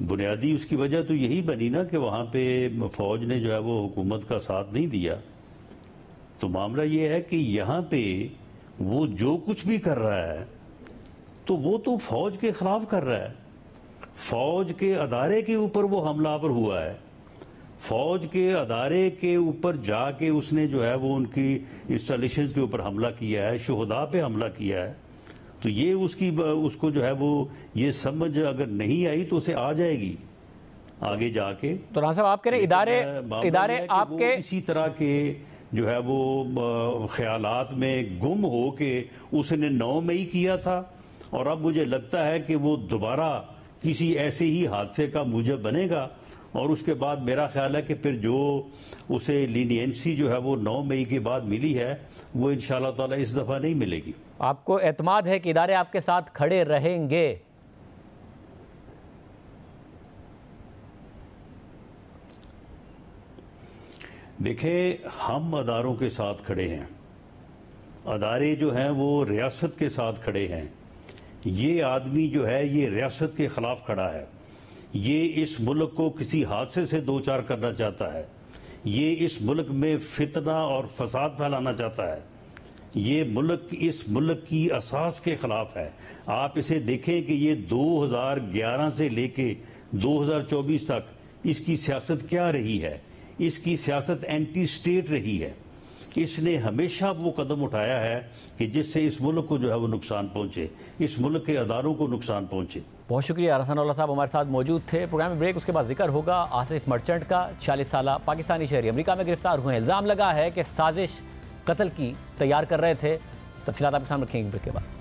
बुनियादी उसकी वजह तो यही बनी ना कि वहाँ पे फौज ने जो है वो हुकूमत का साथ नहीं दिया। तो मामला ये है कि यहाँ पे वो जो कुछ भी कर रहा है तो वो तो फौज के खिलाफ कर रहा है। फौज के अदारे के ऊपर वो हमलावर हुआ है, फौज के अदारे के ऊपर जाके उसने जो है वो उनकी इंस्टॉलेशन के ऊपर हमला किया है, शुहदा पे हमला किया है। तो ये उसको जो है वो ये समझ अगर नहीं आई तो उसे आ जाएगी आगे जाके। तो राना साहब आप कह रहे हैं इदारे आपके इसी तरह के जो है वो ख्यालात में गुम हो के उसने 9 मई किया था और अब मुझे लगता है कि वो दोबारा किसी ऐसे ही हादसे का मूजब बनेगा और उसके बाद मेरा ख्याल है कि फिर जो उसे लीनियंसी जो है वो 9 मई के बाद मिली है वो इंशाल्लाह ताला इस दफ़ा नहीं मिलेगी। आपको एतमाद है कि इदारे आपके साथ खड़े रहेंगे? देखें, हम अदारों के साथ खड़े हैं, अदारे जो हैं वो रियासत के साथ खड़े हैं। ये आदमी जो है ये रियासत के खिलाफ खड़ा है, ये इस मुल्क को किसी हादसे से दो चार करना चाहता है, ये इस मुल्क में फितना और फसाद फैलाना चाहता है, ये मुल्क इस मुल्क की असास के खिलाफ है। आप इसे देखें कि ये 2011 से लेके 2024 तक इसकी सियासत क्या रही है। इसकी सियासत एंटी स्टेट रही है। इसने हमेशा वो कदम उठाया है कि जिससे इस मुल्क को जो है वो नुकसान पहुंचे, इस मुल्क के अदारों को नुकसान पहुंचे। बहुत शुक्रिया। रहसानुल्लाह साहब हमारे साथ मौजूद थे। प्रोग्राम में ब्रेक, उसके बाद जिक्र होगा आसिफ मर्चेंट का। 40 साल पाकिस्तानी शहरी अमेरिका में गिरफ्तार हुए हैं। इल्ज़ाम लगा है कि साजिश कत्ल की तैयार कर रहे थे। तफसीलात आपके सामने रखेंगे ब्रेक के बाद।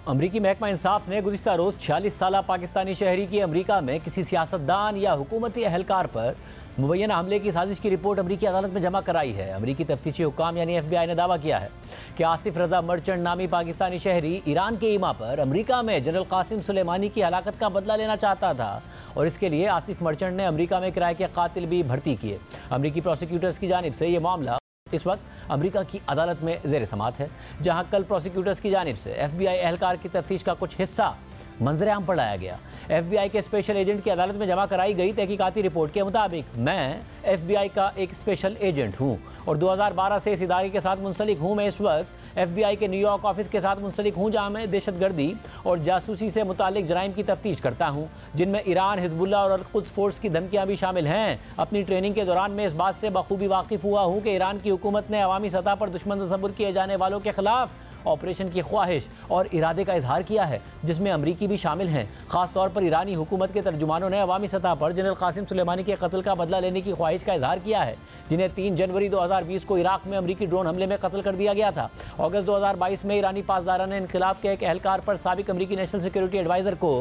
अमरीकी महकमा इंसाफ ने गुज़िश्ता रोज़ 46 साल पाकिस्तानी शहरी की अमरीका में किसी सियासतदान या हुकूमती अहलकार पर मुबैना हमले की साजिश की रिपोर्ट अमरीकी अदालत में जमा कराई है। अमरीकी तफ्तीशी हुक्काम यानी FBI ने दावा किया है कि आसिफ रजा मर्चेंट नामी पाकिस्तानी शहरी ईरान के ईमा पर अमरीका में जनरल कासिम सुलेमानी की हलाकत का बदला लेना चाहता था और इसके लिए आसिफ मर्चेंट ने अमरीका में किराए के कातिल भी भर्ती किए। अमरीकी प्रोसिक्यूटर्स की जानिब से यह मामला इस वक्त अमेरिका की अदालत में ज़ेर समात है, जहां कल प्रोसिक्यूटर्स की जानिब से FBI एहलकार की तफ्तीश का कुछ हिस्सा मंजर-ए-आम पर लाया गया। FBI के स्पेशल एजेंट की अदालत में जमा कराई गई तहकीकाती रिपोर्ट के मुताबिक मैं FBI का एक स्पेशल एजेंट हूँ और 2012 से इस इदारे के साथ मुंसलिक हूँ। मैं इस वक्त FBI के न्यूयॉर्क ऑफिस के साथ मुंसलिक हूँ, जहाँ मैं दहशतगर्दी और जासूसी से मुतालिक जराइम की तफ्तीश करता हूँ, जिनमें ईरान, हिजबुल्लाह और अल-कुद्स फोर्स की धमकियाँ भी शामिल हैं। अपनी ट्रेनिंग के दौरान मैं इस बात से बखूबी वाकिफ़ हुआ हूँ कि ईरान की हुकूमत ने अवामी सतह पर दुश्मन तसव्वुर किए जाने वालों के खिलाफ ऑपरेशन की ख्वाहिश और इरादे का इजहार किया है, जिसमें अमरीकी भी शामिल हैं। खास तौर पर ईरानी हुकूमत के तर्जुमानों ने अवामी सतह पर जनरल कासिम सुलेमानी के कत्ल का बदला लेने की ख्वाहिश का इजहार किया है, जिन्हें 3 जनवरी 2020 को इराक में अमरीकी ड्रोन हमले में कत्ल कर दिया गया था। अगस्त 2022 में ईरानी पासदारान इनकलाब के एक एहलकार पर साबिक अमरीकी नेशनल सिक्योरिटी एडवाइज़र को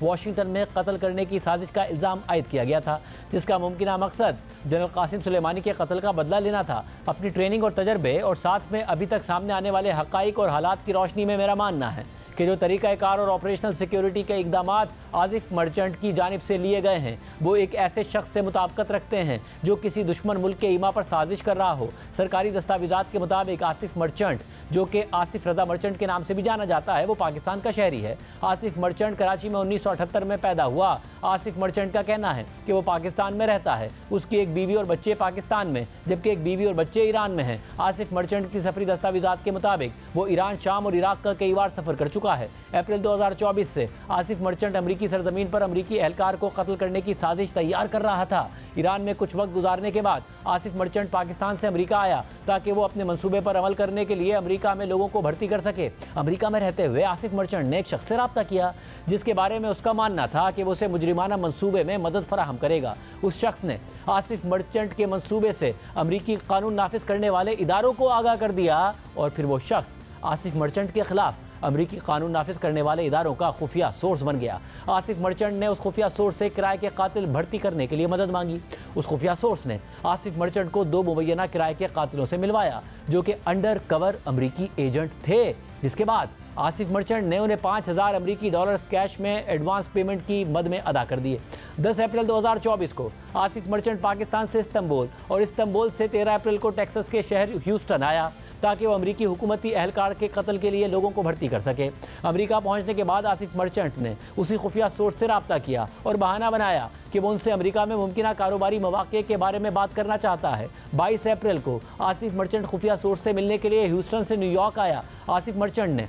वाशिंगटन में कत्ल करने की साजिश का इल्ज़ाम आयद किया गया था, जिसका मुमकिन मकसद जनरल कासिम सुलेमानी के कत्ल का बदला लेना था। अपनी ट्रेनिंग और तजर्बे और साथ में अभी तक सामने आने वाले हक़ाइक़ और हालात की रोशनी में मेरा मानना है कि जो तरीक़ाकार और ऑपरेशनल सिक्योरिटी के इक़दामात आसिफ मर्चेंट की जानिब से लिए गए हैं वो एक ऐसे शख्स से मुताबिकत रखते हैं जो किसी दुश्मन मुल्क के ईमा पर साजिश कर रहा हो। सरकारी दस्तावेज़ात के मुताबिक आसिफ मर्चेंट, जो कि आसिफ रजा मर्चेंट के नाम से भी जाना जाता है, वो पाकिस्तान का शहरी है। आसिफ मर्चेंट कराची में 1978 में पैदा हुआ। आसिफ मर्चेंट का कहना है कि वो पाकिस्तान में रहता है। उसकी एक बीवी और बच्चे पाकिस्तान में, जबकि एक बीवी और बच्चे ईरान में हैं। आसिफ मर्चेंट की सफरी दस्तावेज़ात के मुताबिक वो ईरान, शाम और इराक का कई बार सफ़र कर चुका है। अप्रैल 2024 से आसिफ मर्चेंट अमरीकी सरजमीन पर अमरीकी एहलकार को कत्ल करने की साजिश तैयार कर रहा था। ईरान में कुछ वक्त गुजारने के बाद आसिफ मर्चेंट पाकिस्तान से अमरीका आया ताकि वो अपने मंसूबे पर अमल करने के लिए अमरीका में लोगों को भर्ती कर सके। अमरीका में रहते हुए आसिफ मर्चेंट ने एक शख्स से रब्ता किया जिसके बारे में उसका मानना था कि वो उसे मुजरिमाना मंसूबे में मदद फराहम करेगा। उस शख्स ने आसिफ मर्चेंट के मंसूबे से अमरीकी कानून नाफिज करने वाले इदारों को आगाह कर दिया और फिर वो शख्स आसिफ मर्चेंट के खिलाफ अमरीकी कानून नाफिज करने वाले इदारों का खुफिया सोर्स बन गया। आसिफ मर्चेंट ने उस खुफिया सोर्स से किराए के कातिल भर्ती करने के लिए मदद मांगी। उस खुफिया सोर्स ने आसिफ मर्चेंट को 2 मुबैना किराए के कातिलों से मिलवाया जो कि अंडर कवर अमरीकी एजेंट थे, जिसके बाद आसिफ मर्चेंट ने उन्हें $5000 कैश में एडवांस पेमेंट की मद में अदा कर दिए। 10 अप्रैल 2024 को आसिफ मर्चेंट पाकिस्तान से इस्तांबुल और इस्तांबुल से 13 अप्रैल को टेक्सास के शहर ह्यूस्टन आया। ताकि वो अमरीकी हुकूमती एहलकार के कत्ल के लिए लोगों को भर्ती कर सके। अमरीका पहुंचने के बाद आसिफ मर्चेंट ने उसी खुफिया सोर्स से रब्ता किया और बहाना बनाया कि वो उनसे अमेरिका में मुमकिन कारोबारी मौक़े के बारे में बात करना चाहता है। 22 अप्रैल को आसिफ मर्चेंट खुफिया सोर्स से मिलने के लिए ह्यूस्टन से न्यूयॉर्क आया। आसिफ मर्चेंट ने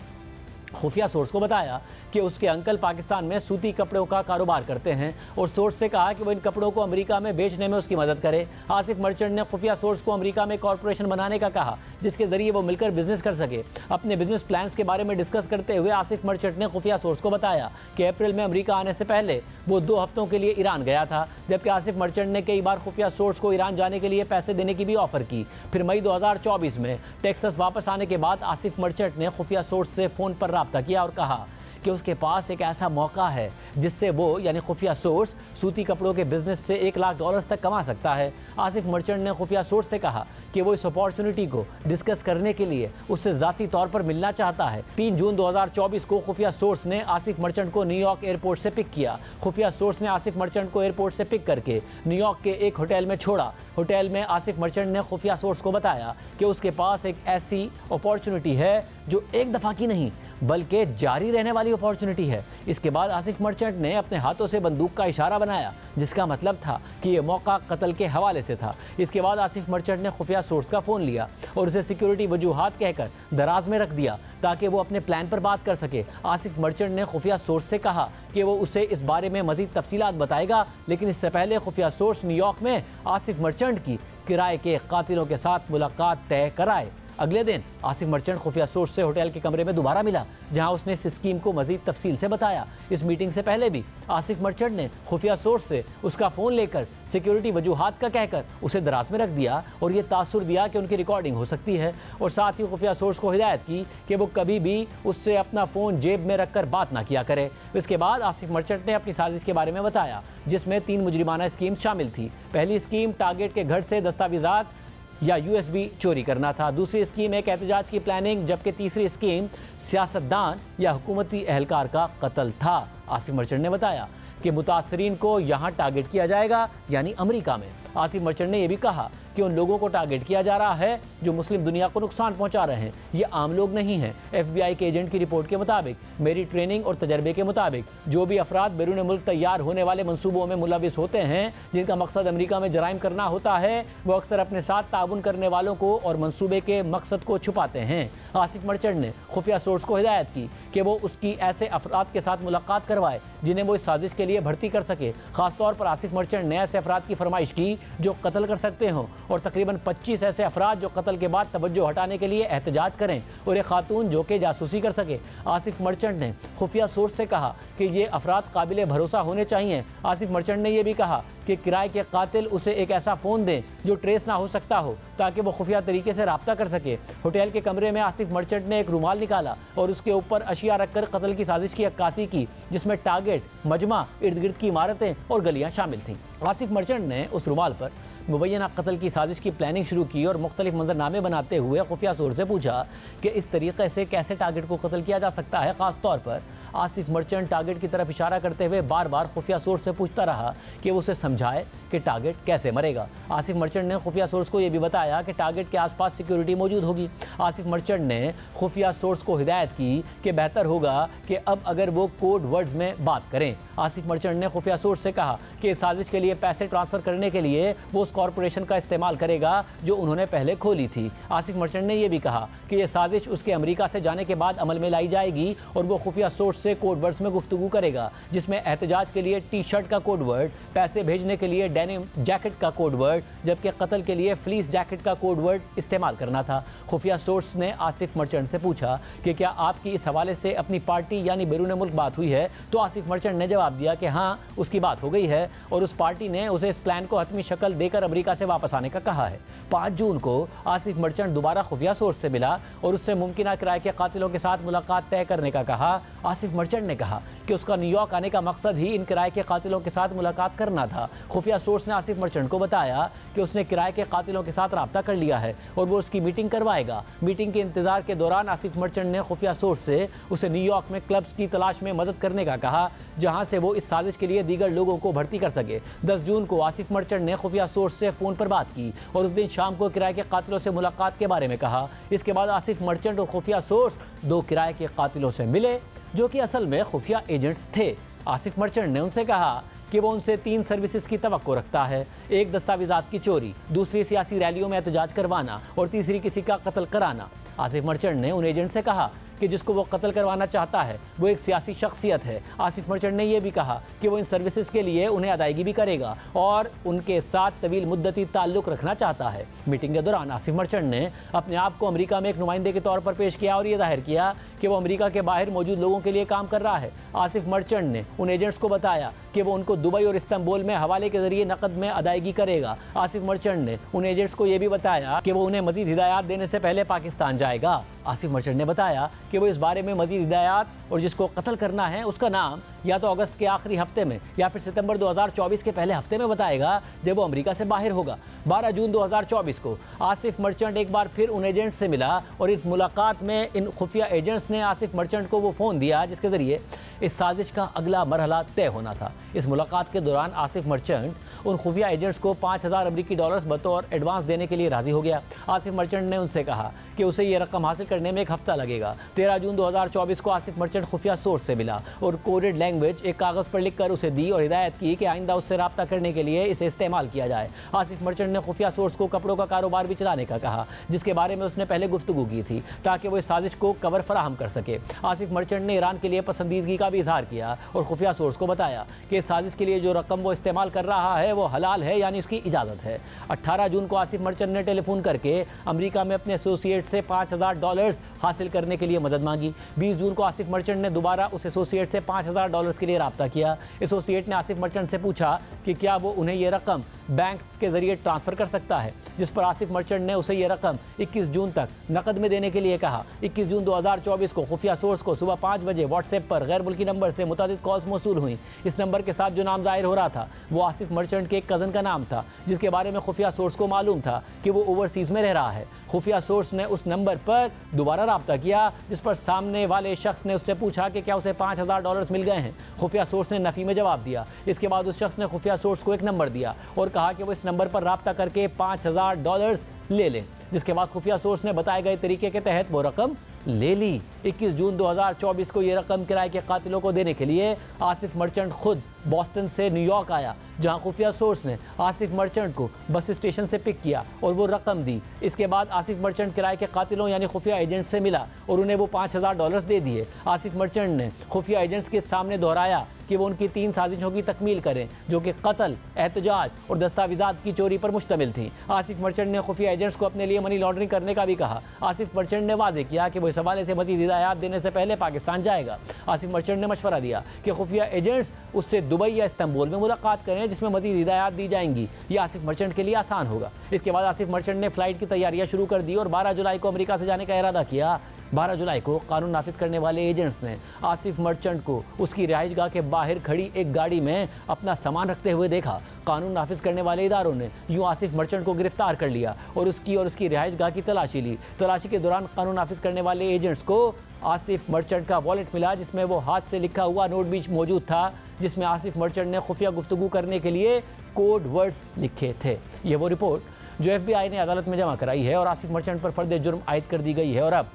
खुफिया सोर्स को बताया कि उसके अंकल पाकिस्तान में सूती कपड़ों का कारोबार करते हैं और सोर्स से कहा कि वो इन कपड़ों को अमेरिका में बेचने में उसकी मदद करे। आसिफ मर्चेंट ने खुफिया सोर्स को अमेरिका में कॉरपोरेशन बनाने का कहा जिसके जरिए वो मिलकर बिजनेस कर सके। अपने बिजनेस प्लान्स के बारे में डिस्कस करते हुए आसिफ मर्चेंट ने खुफिया सोर्स को बताया कि अप्रैल में अमेरिका आने से पहले वो 2 हफ्तों के लिए ईरान गया था, जबकि आसिफ मर्चेंट ने कई बार खुफिया सोर्स को ईरान जाने के लिए पैसे देने की भी ऑफर की। फिर मई 2024 में टेक्सास वापस आने के बाद आसिफ मर्चेंट ने खुफिया सोर्स से फ़ोन पर रब्ता किया और कहा कि उसके पास एक ऐसा मौका है जिससे वो यानी खुफिया सोर्स सूती कपड़ों के बिजनेस से $1 लाख तक कमा सकता है। आसिफ मर्चेंट ने खुफिया सोर्स से कहा कि वो इस अपॉर्चुनिटी को डिस्कस करने के लिए उससे ज़ाती तौर पर मिलना चाहता है। 3 जून 2024 को खुफिया सोर्स ने आसिफ मर्चेंट को न्यूयॉर्क एयरपोर्ट से पिक किया। खुफिया सोर्स ने आसिफ मर्चेंट को एयरपोर्ट से पिक करके न्यूयॉर्क के एक होटल में छोड़ा। होटल में आसिफ मर्चेंट ने खुफिया सोर्स को बताया कि उसके पास एक ऐसी अपॉर्चुनिटी है जो एक दफ़ा की नहीं बल्कि जारी रहने वाली अपॉर्चुनिटी है। इसके बाद आसिफ मर्चेंट ने अपने हाथों से बंदूक का इशारा बनाया जिसका मतलब था कि यह मौका कत्ल के हवाले से था। इसके बाद आसिफ मर्चेंट ने खुफिया सोर्स का फ़ोन लिया और उसे सिक्योरिटी वजूहात कहकर दराज में रख दिया ताकि वो अपने प्लान पर बात कर सके। आसिफ मर्चेंट ने खुफिया सोर्स से कहा कि वो उसे इस बारे में मज़ीद तफसीलात बताएगा, लेकिन इससे पहले खुफिया सोर्स न्यूयॉर्क में आसिफ मर्चेंट की किराए के कातिलों के साथ मुलाकात तय कराए। अगले दिन आसिफ मर्चेंट खुफिया सोर्स से होटल के कमरे में दोबारा मिला जहां उसने इस स्कीम को मजीद तफसील से बताया। इस मीटिंग से पहले भी आसिफ मर्चेंट ने खुफिया सोर्स से उसका फ़ोन लेकर सिक्योरिटी वजूहात का कहकर उसे दराज में रख दिया और ये तासुर दिया कि उनकी रिकॉर्डिंग हो सकती है और साथ ही खुफिया सोर्स को हिदायत की कि वो कभी भी उससे अपना फ़ोन जेब में रखकर बात ना किया करे। इसके बाद आसिफ मर्चेंट ने अपनी साजिश के बारे में बताया जिसमें 3 मुजरिमाना स्कीम शामिल थी। पहली स्कीम टारगेट के घर से दस्तावेज़ात या USB चोरी करना था। दूसरी स्कीम एक एहतजाज की प्लानिंग, जबकि तीसरी स्कीम सियासतदान या हुकूमती एहलकार का कत्ल था। आसिफ मर्चेंट ने बताया कि मुतासरीन को यहाँ टारगेट किया जाएगा यानी अमेरिका में। आसिफ मर्चेंट ने यह भी कहा कि उन लोगों को टारगेट किया जा रहा है जो मुस्लिम दुनिया को नुकसान पहुंचा रहे हैं। ये आम लोग नहीं हैं। FBI के एजेंट की रिपोर्ट के मुताबिक, मेरी ट्रेनिंग और तजर्बे के मुताबिक, जो भी अफराद बैरून मुल्क तैयार होने वाले मंसूबों में मुलविस होते हैं जिनका मकसद अमेरिका में जराइम करना होता है, वो अक्सर अपने साथ ताउन करने वालों को और मंसूबे के मकसद को छुपाते हैं। आसिफ मर्चेंट ने खुफिया सोर्स को हिदायत की कि वो उसकी ऐसे अफराद के साथ मुलाकात करवाए जिन्हें वो इस साजिश के लिए भर्ती कर सके। खासतौर पर आसिफ मर्चेंट ने ऐसे अफराद की फरमाइश की जो कत्ल कर सकते हों और तकरीबन 25 ऐसे अफराद जो कत्ल के बाद तवज्जो हटाने के लिए एहतजाज करें और एक खातून जो कि जासूसी कर सके। आसिफ मर्चेंट ने खुफिया सोर्स से कहा कि ये अफराद काबिल भरोसा होने चाहिए। आसिफ मर्चेंट ने यह भी कहा कि किराए के कातिल उसे एक ऐसा फ़ोन दें जो ट्रेस ना हो सकता हो ताकि वो खुफिया तरीके से रब्ता कर सके। होटल के कमरे में आसिफ मर्चेंट ने एक रुमाल निकाला और उसके ऊपर अशिया रखकर कत्ल की साजिश की अक्कासी की जिसमें टारगेट, मजमा, इर्द गिर्द की इमारतें और गलियाँ शामिल थीं। आसिफ मर्चेंट ने उस रुमाल पर मुबैना कत्ल की साजिश की प्लानिंग शुरू की और मुख्तलिफ मंजरनामे बनाते हुए खुफिया सोर्स से पूछा कि इस तरीके से कैसे टारगेट को कत्ल किया जा सकता है। ख़ास तौर पर आसिफ मर्चेंट टारगेट की तरफ इशारा करते हुए बार बार खुफिया सोर्स से पूछता रहा कि वो उसे समझाए कि टारगेट कैसे मरेगा। आसिफ मर्चेंट ने खुफिया सोर्स को यह भी बताया कि टारगेट के आसपास सिक्योरिटी मौजूद होगी। आसिफ मर्चेंट ने खुफिया सोर्स को हिदायत की कि बेहतर होगा कि अब अगर वो कोड वर्ड्स में बात करें। आसिफ मर्चेंट ने खुफिया सोर्स से कहा कि इस साजिश के लिए पैसे ट्रांसफ़र करने के लिए वो उस कॉरपोरेशन का इस्तेमाल करेगा जो उन्होंने पहले खोली थी। आसिफ मर्चेंट ने यह भी कहा कि यह साजिश उसके अमेरिका से जाने के बाद अमल में लाई जाएगी और वो खुफिया सोर्स से कोड वर्ड्स में गुफ्तगू करेगा जिसमें एहतजाज के लिए टी-शर्ट का कोड वर्ड, पैसे भेजने के लिए डेनिम जैकेट का कोड वर्ड, जबकि कत्ल के लिए फ्लीस जैकेट का कोड वर्ड इस्तेमाल करना था। खुफिया सोर्स ने आसिफ मर्चेंट से पूछा कि क्या आपकी इस हवाले से अपनी पार्टी यानी बैरून मुल्क बात हुई है, तो आसिफ मर्चेंट ने जवाब दिया कि हाँ, उसकी बात हो गई है और उस पार्टी ने उसे इस प्लान को हतमी शक्ल देकर अमेरिका से वापस आने का कहा है। 5 जून को आसिफ मर्चेंट दोबारा खुफिया सोर्स से मिला और उससे मुमकिन किराए के कातिलों के साथ मुलाकात तय करने का कहा। आसिफ मर्चेंट ने कहा कि उसका न्यूयॉर्क आने का मकसद ही इन किराए के कातिलों के साथ मुलाकात करना था। खुफिया सोर्स ने आसिफ मर्चेंट को बताया कि उसने किराए के कातिलों के साथ रब्ता कर लिया है और वो उसकी मीटिंग करवाएगा। मीटिंग के इंतजार के दौरान आसिफ मर्चेंट ने खुफिया सोर्स से उसे न्यूयॉर्क में क्लब्स की तलाश में मदद करने का कहा जहां से वो इस साजिश के लिए दीगर लोगों को भर्ती कर सके। 10 जून को आसिफ मर्चेंट ने खुफिया सोर्स उससे फ़ोन पर बात की और उस दिन शाम को किराए के कातिलों से मुलाकात के बारे में कहा। इसके बाद आसिफ मर्चेंट और खुफिया सोर्स 2 किराए के कातिलों से मिले जो कि असल में खुफिया एजेंट्स थे। आसिफ मर्चेंट ने उनसे कहा कि वो उनसे 3 सर्विसेज की तवक्को रखता है, एक दस्तावेजात की चोरी, दूसरी सियासी रैलियों में एहतजाज करवाना और तीसरी किसी का कत्ल कराना। आसिफ मर्चेंट ने उन एजेंट से कहा कि जिसको वो कत्ल करवाना चाहता है वो एक सियासी शख्सियत है। आसिफ मर्चेंट ने यह भी कहा कि वो इन सर्विसेज के लिए उन्हें अदायगी भी करेगा और उनके साथ तवील मुद्दती ताल्लुक रखना चाहता है। मीटिंग के दौरान आसिफ मर्चेंट ने अपने आप को अमेरिका में एक नुमाइंदे के तौर पर पेश किया और ये जाहिर किया कि वो अमेरिका के बाहर मौजूद लोगों के लिए काम कर रहा है। आसिफ मर्चेंट ने उन एजेंट्स को बताया कि वो उनको दुबई और इस्तांबुल में हवाले के जरिए नकद में अदायगी करेगा। आसिफ मर्चेंट ने उन एजेंट्स को यह भी बताया कि वो उन्हें मजीद हिदायत देने से पहले पाकिस्तान जाएगा। आसिफ मर्चेंट ने बताया कि वो इस बारे में मजीद हिदायत और जिसको कत्ल करना है उसका नाम या तो अगस्त के आखिरी हफ्ते में या फिर सितंबर 2024 के पहले हफ्ते में बताएगा जब वो अमेरिका से बाहर होगा। 12 जून 2024 को आसिफ मर्चेंट एक बार फिर उन एजेंट से मिला और इस मुलाकात में इन खुफिया एजेंट्स ने आसिफ मर्चेंट को वो फ़ोन दिया जिसके ज़रिए इस साजिश का अगला मरहला तय होना था। इस मुलाकात के दौरान आसिफ मर्चेंट उन खुफिया एजेंट्स को $5000 अमरीकी बतौर एडवांस देने के लिए राज़ी हो गया। आसिफ मर्चेंट ने उनसे कहा कि उसे ये रकम हासिल करने में 1 हफ्ता लगेगा। 13 जून 2024 को आसिफ मर्चेंट खुफिया सोर्स से मिला और कोडेड लैंग्वेज एक कागज़ पर लिखकर उसे दी और हिदायत की कि आइंदा उससे रब्ता करने के लिए इसे इस्तेमाल किया जाए। आसिफ मर्चेंट ने खुफिया सोर्स को कपड़ों का कारोबार भी चलाने का कहा जिसके बारे में उसने पहले गुफ्तगू की थी ताकि वो इस साजिश को कवर फराहम कर सके। आसिफ मर्चेंट ने ईरान के लिए पसंदीदगी का भी इजहार किया और खुफिया सोर्स को बताया कि इस साजिश के लिए जो रकम वो इस्तेमाल कर रहा है वो हलाल है, यानी उसकी इजाज़त है। 18 जून को आसिफ मर्चेंट ने टेलीफोन करके अमेरिका में अपने एसोसिएट से $5000 हासिल करने के लिए मदद मांगी। 20 जून को आसिफ मर्चेंट ने दोबारा उस एसोसिएट से $5000 के लिए रब्ता किया। एसोसिएट ने आसिफ मर्चेंट से पूछा कि क्या वो उन्हें यह रकम बैंक के जरिए ट्रांसफ़र कर सकता है, जिस पर आसिफ मर्चेंट ने उसे यह रकम 21 जून तक नकद में देने के लिए कहा। 21 जून 2024 को खुफिया सोर्स को सुबह 5 बजे व्हाट्सएप पर गैर मुल्की नंबर से मुतादिद कॉल्स मौसूल हुई। इस नंबर के साथ जो नाम जाहिर हो रहा था वो आसिफ मर्चेंट के एक कज़न का नाम था जिसके बारे में खुफिया सोर्स को मालूम था कि वो ओवरसीज़ में रह रहा है। खुफिया सोर्स ने उस नंबर पर दोबारा रब्ता किया जिस पर सामने वाले शख्स ने उससे पूछा कि क्या उसे $5000 मिल गए हैं। खुफिया सोर्स ने नफ़ी में जवाब दिया। इसके बाद उस शख्स ने खुफिया सोर्स को एक नंबर दिया और कहा कि वो इस नंबर पर रब्ता करके $5000 ले लें, जिसके बाद खुफिया सोर्स ने बताए गए तरीके के तहत वो रकम ले ली। 21 जून 2024 को ये रकम किराए के कातिलों को देने के लिए आसिफ मर्चेंट खुद बॉस्टन से न्यूयॉर्क आया, जहां खुफिया सोर्स ने आसिफ मर्चेंट को बस स्टेशन से पिक किया और वो रकम दी। इसके बाद आसिफ मर्चेंट किराए के कातिलों यानी खुफिया एजेंट से मिला और उन्हें वो $5000 दे दिए। आसिफ मर्चेंट ने खुफिया एजेंट्स के सामने दोहराया कि वो उनकी 3 साजिशों की तकमील करें जो कि कत्ल, एहतजाज और दस्तावेजात की चोरी पर मुश्तमिल थी। आसिफ मर्चेंट ने खुफिया एजेंट्स को अपने लिए मनी लॉन्ड्रिंग करने का भी कहा। आसिफ मर्चेंट ने वादे किया कि वो इस हवाले से मज़ीद हिदायत देने से पहले पाकिस्तान जाएगा। आसिफ मर्चेंट ने मशवरा दिया कि खुफिया एजेंट्स उससे दुबई या इस्तांबुल में मुलाकात करें जिसमें मज़ीद हिदायत दी जाएंगी। यह आसिफ मर्चेंट के लिए आसान होगा। इसके बाद आसिफ मर्चेंट ने फ़्लाइट की तैयारियां शुरू कर दी और 12 जुलाई को अमेरिका से जाने का इरादा किया। 12 जुलाई को कानून नाफिज करने वाले एजेंट्स ने आसिफ मर्चेंट को उसकी रिहाइशगाह के बाहर खड़ी एक गाड़ी में अपना सामान रखते हुए देखा। कानून नाफिज करने वाले इदारों ने यूँ आसिफ मर्चेंट को गिरफ्तार कर लिया और उसकी रिहाइशगाह की तलाशी ली। तलाशी के दौरान कानून नाफिज करने वाले एजेंट्स को आसिफ मर्चेंट का वॉलेट मिला जिसमें वो हाथ से लिखा हुआ नोट भी मौजूद था जिसमें आसिफ मर्चेंट ने खुफिया गुफ्तगू करने के लिए कोड वर्ड्स लिखे थे। ये वो रिपोर्ट जो FBI ने अदालत में जमा कराई है और आसिफ मर्चेंट पर फर्द जुर्म आयद कर दी गई है और अब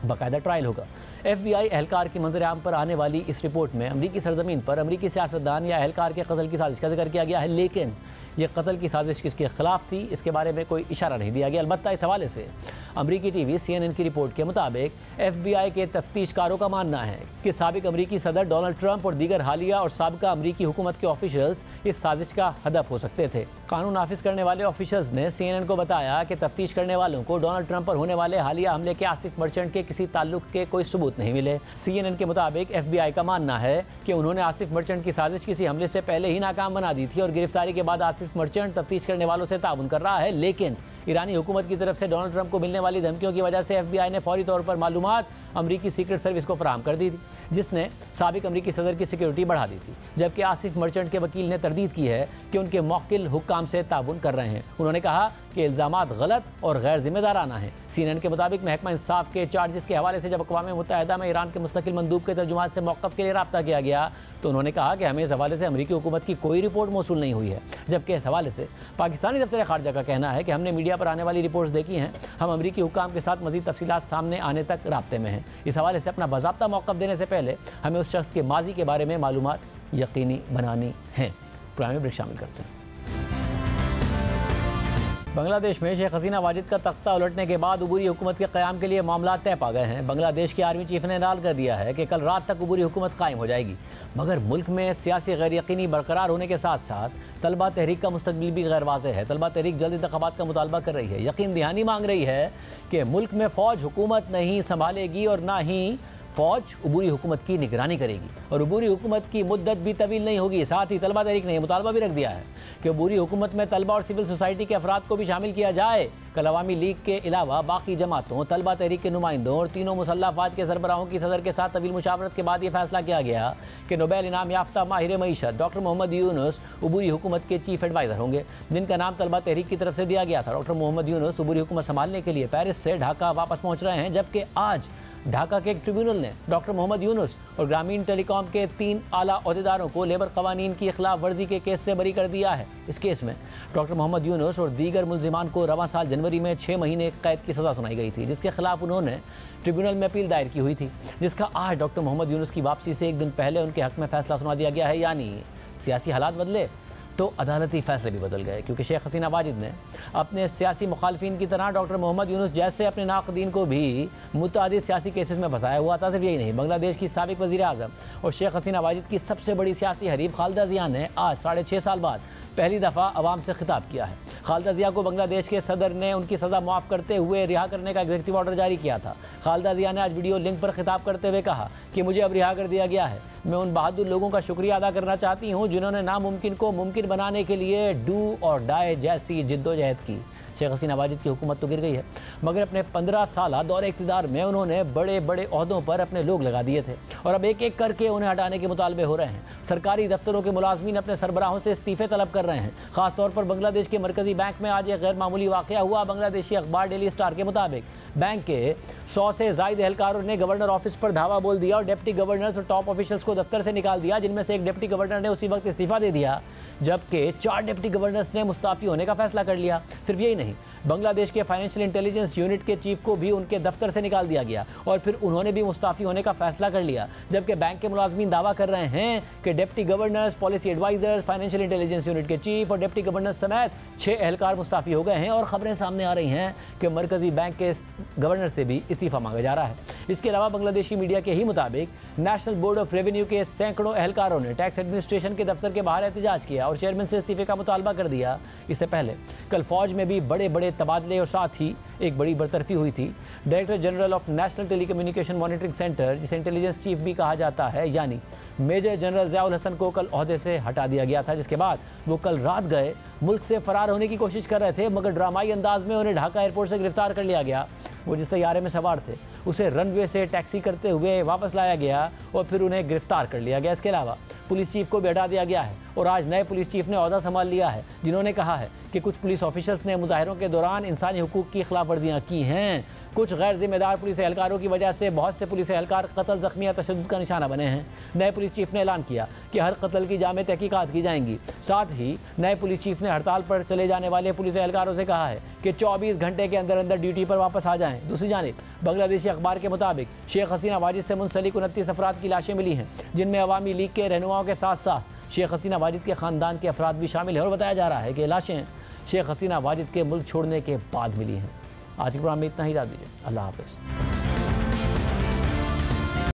बाकायदा ट्रायल होगा। FBI एहलकार की मंजर आम पर आने वाली इस रिपोर्ट में अमरीकी सरजमीन पर अमरीकी सियासतदान या एहलकार के कत्ल की साजिश का जिक्र किया गया है, लेकिन यह कत्ल की साजिश किसके खिलाफ थी इसके बारे में कोई इशारा नहीं दिया गया। अलबत्ता इस हवाले से अमरीकी TV CNN की रिपोर्ट के मुताबिक FBI के तफ्तीशकारों का मानना है कि साबिक अमरीकी सदर डोनाल्ड ट्रंप और दीगर हालिया और साबिका अमरीकी हुकूमत के ऑफिशियल्स इस साजिश का हदफ हो सकते थे। कानून नाफिज करने वाले ऑफिशियल्स ने CNN को बताया कि तफ्तीश करने वालों को डोनाल्ड ट्रंप पर होने वाले हालिया हमले के आसिफ मर्चेंट के किसी ताल्लुक के कोई सबूत नहीं मिले। CNN के मुताबिक FBI का मानना है कि उन्होंने आसिफ मर्चेंट की साजिश किसी हमले से पहले ही नाकाम बना दी थी और गिरफ्तारी के बाद आसिफ मर्चेंट तफ्तीश करने वालों से ताउन कर रहा है, लेकिन ईरानी हुकूमत की तरफ से डोनाल्ड ट्रंप को मिलने वाली धमकियों की वजह से FBI ने फौरी तौर पर मालूमात अमरीकी सीक्रेट सर्विस को फराहम कर दी थी। जिसने साबिक अमरीकी सदर की सिक्योरिटी बढ़ा दी थी, जबकि आसिफ मर्चेंट के वकील ने तरदीद की है कि उनके मौकिल हुक्काम से ताबुन कर रहे हैं। उन्होंने कहा कि इल्ज़ामात गलत और गैर जिम्मेदाराना हैं। CNN के मुताबिक महकमा इंसाफ के चार्जेस के हवाले से जब अक़वाम मुत्तहिदा में ईरान के मुस्तकिल मंदूब के तर्जुमान से मौक़िफ़ के लिए रब्ता किया गया तो उन्होंने कहा कि हमें इस हवाले से अमरीकी हुकूमत की कोई रिपोर्ट मौसूल नहीं हुई है, जबकि इस हवाले से पाकिस्तानी दफ्तर खारजा का कहना है कि हमने मीडिया पर आने वाली रिपोर्ट्स देखी हैं, हम अमरीकी हुक्काम के साथ मज़ीद तफसीलात सामने आने तक राब्ते में हैं। इस हवाले से अपना बाज़ाब्ता मौक़िफ़ देने से पहले हमें उस शख्स के माजी के बारे में मालूमात यकीनी बनानी है। प्रोग्राम में ब्रेक शामिल करते हैं। बांग्लादेश में शेख हसीना वाजिद का तख्ता उलटने के बाद उबूरी हुकूमत के क़याम के लिए मामला तय पा गए हैं। बांग्लादेश के आर्मी चीफ ने ऐलान कर दिया है कि कल रात तक उबूरी हुकूमत कायम हो जाएगी, मगर मुल्क में सियासी गैर यकीनी बरकरार होने के साथ साथ तलबा तहरीक का मुस्तकबिल भी गैर वाज़ेह है। तलबा तहरीक जल्द इंतखाबात का मुतालबा कर रही है, यकीन दहानी मांग रही है कि मुल्क में फ़ौज हुकूमत नहीं संभालेगी और ना ही फ़ौज उबूरी हुकूमत की निगरानी करेगी, और उबूरी हुकूमत की मुद्दत भी तवील नहीं होगी। साथ ही तलबा तहरीक ने यह मुतालबा भी रख दिया है कि उबूरी हुकूमत में तलबा और सिविल सोसाइटी के अफराद को भी शामिल किया जाए। कल अवामी लीग के अलावा बाकी जमातों, तलबा तहरीक के नुमाइंदों और तीनों मुसल्लह अफवाज के सरबराहों की सदर के साथ तवील मुशावरत के बाद यह फैसला किया गया कि नोबेल इनाम याफ्ता माहिर मईशत डॉक्टर मोहम्मद यूनुस उबूरी हुकूमत के चीफ एडवाइज़र होंगे, जिनका नाम तलबा तहरीक की तरफ से दिया गया था। डॉक्टर मोहम्मद यूनुस उबूरी हुकूमत संभालने के लिए पेरिस से ढाका वापस पहुँच रहे हैं, जबकि आज ढाका के एक ट्रिब्यूनल ने डॉक्टर मोहम्मद यूनुस और ग्रामीण टेलीकॉम के 3 आला ओहदेदारों को लेबर कवानीन की खिलाफ वर्जी के केस से बरी कर दिया है। इस केस में डॉक्टर मोहम्मद यूनुस और दीगर मुल्जिमान को रवां साल जनवरी में 6 महीने कैद की सज़ा सुनाई गई थी, जिसके खिलाफ उन्होंने ट्रिब्यूनल में अपील दायर की हुई थी, जिसका आज डॉक्टर मोहम्मद यूनुस की वापसी से एक दिन पहले उनके हक़ में फैसला सुना दिया गया है। यानी सियासी हालात बदले तो अदालती फैसले भी बदल गए, क्योंकि शेख हसीना वाजिद ने अपने सियासी मुखालफिन की तरह डॉक्टर मोहम्मद यूनुस जैसे अपने नाक़दीन को भी मुतअद्दिद सियासी केसेस में फंसाया हुआ था। सिर्फ यही नहीं, बांग्लादेश की साबिक वज़ीर आज़म और शेख हसीना वाजिद की सबसे बड़ी सियासी हरीफ खालिदा ज़िया ने आज 6.5 साल बाद पहली दफ़ा अवाम से खिताब किया है। खालिदा ज़िया को बांग्लादेश के सदर ने उनकी सज़ा मुआफ़ करते हुए रिहा करने का एग्जीक्यूटिव ऑर्डर जारी किया था। खालिदा ज़िया ने आज वीडियो लिंक पर खिताब करते हुए कहा कि मुझे अब रिहा कर दिया गया है। मैं उन बहादुर लोगों का शुक्रिया अदा करना चाहती हूँ जिन्होंने नामुमकिन को मुमकिन बनाने के लिए डू और डाई जैसी जिद्दोजहद की। शेख हसीना वाजिद की हुकूमत तो गिर गई है, मगर अपने 15 साल दौरे इक़्तिदार में उन्होंने बड़े बड़े ओहदों पर अपने लोग लगा दिए थे, और अब एक एक करके उन्हें हटाने के मुतालबे हो रहे हैं। सरकारी दफ्तरों के मुलाजमीन अपने सरबराहों से इस्तीफ़े तलब कर रहे हैं। खासतौर पर बांग्लादेश के मरकजी बैंक में आज एक गैर मामूली वाक़या हुआ। बांग्लादेशी अखबार डेली स्टार के मुताबिक बैंक के 100 से ज़ायद एहलकारों ने गवर्नर ऑफिस पर धावा बोल दिया और डिप्टी गवर्नर्स और टॉप ऑफिशियल्स को दफ्तर से निकाल दिया, जिनमें से एक डिप्टी गवर्नर ने उसी वक्त इस्तीफ़ा दे दिया, जबकि 4 डिप्टी गवर्नर्स ने मुस्ताफ़ी होने का फैसला कर लिया। सिर्फ यही नहीं, बांग्लादेश के फाइनेंशियल इंटेलिजेंस यूनिट के चीफ को भी उनके दफ्तर से निकाल दिया गया और फिर उन्होंने भी मुस्ताफ़ी होने का फैसला कर लिया, जबकि बैंक के मुलाजमीन दावा कर रहे हैं कि deputy governors, policy advisers, financial intelligence unit के चीफ और डिप्टी गवर्नर्स समेत 6 एहलकार मुस्ताफ़ी हो गए हैं, और खबरें सामने आ रही हैं कि मरकजी बैंक के गवर्नर से भी इस्तीफ़ा मांगा जा रहा है। इसके अलावा बांग्लादेशी मीडिया के ही मुताबिक नेशनल बोर्ड ऑफ रेवेन्यू के सैकड़ों एहलकारों ने टैक्स एडमिनिस्ट्रेशन के दफ्तर के बाहर एहतजाज किया और चेयरमैन से इस्तीफे का मुतालबा कर दिया। इससे पहले कल फौज में भी बड़े बड़े तबादले और साथ ही एक बड़ी बरतरफी हुई थी। Director general of national telecommunication monitoring centre, जिसे इंटेलिजेंस चीफ भी कहा जाता है, यानी मेजर जनरल ज़ियाउल हसन को कल ओहदे से हटा दिया गया था, जिसके बाद वो कल रात गए मुल्क से फरार होने की कोशिश कर रहे थे, मगर ड्रामाई अंदाज में उन्हें ढाका एयरपोर्ट से गिरफ्तार कर लिया गया। वो जिस तैयारे में सवार थे उसे रनवे से टैक्सी करते हुए वापस लाया गया और फिर उन्हें गिरफ्तार कर लिया गया। इसके अलावा पुलिस चीफ को भी हटा दिया गया है और आज नए पुलिस चीफ ने ओहदा संभाल लिया है, जिन्होंने कहा है कि कुछ पुलिस ऑफिशल्स ने मुजाहिरों के दौरान इंसानी हुकूक की खिलाफ वर्जियाँ की हैं। कुछ गैर जिम्मेदार पुलिस एहलकारों की वजह से बहुत से पुलिस एहलकार कत्ल, ज़ख्मी या तशद्दुद का निशाना बने हैं। नए पुलिस चीफ ने ऐलान किया कि हर कत्ल की जामे तहकीकात की जाएंगी। साथ ही नए पुलिस चीफ ने हड़ताल पर चले जाने वाले पुलिस एहलकारों से कहा है कि 24 घंटे के अंदर अंदर ड्यूटी पर वापस आ जाएं। दूसरी जानिब बांग्लादेशी अखबार के मुताबिक शेख हसीना वाजिद से मुंसलिक 29 अफराद की लाशें मिली हैं, जिनमें अवामी लीग के रहनुमाओं के साथ साथ शेख हसीना वाजिद के ख़ानदान के अफराद भी शामिल हैं, और बताया जा रहा है कि लाशें शेख हसीना वाजिद के मुल्क छोड़ने के बाद मिली हैं। आज के प्रोग्राम में इतना ही, इजाज़त दीजिए। अल्लाह हाफ़िज़।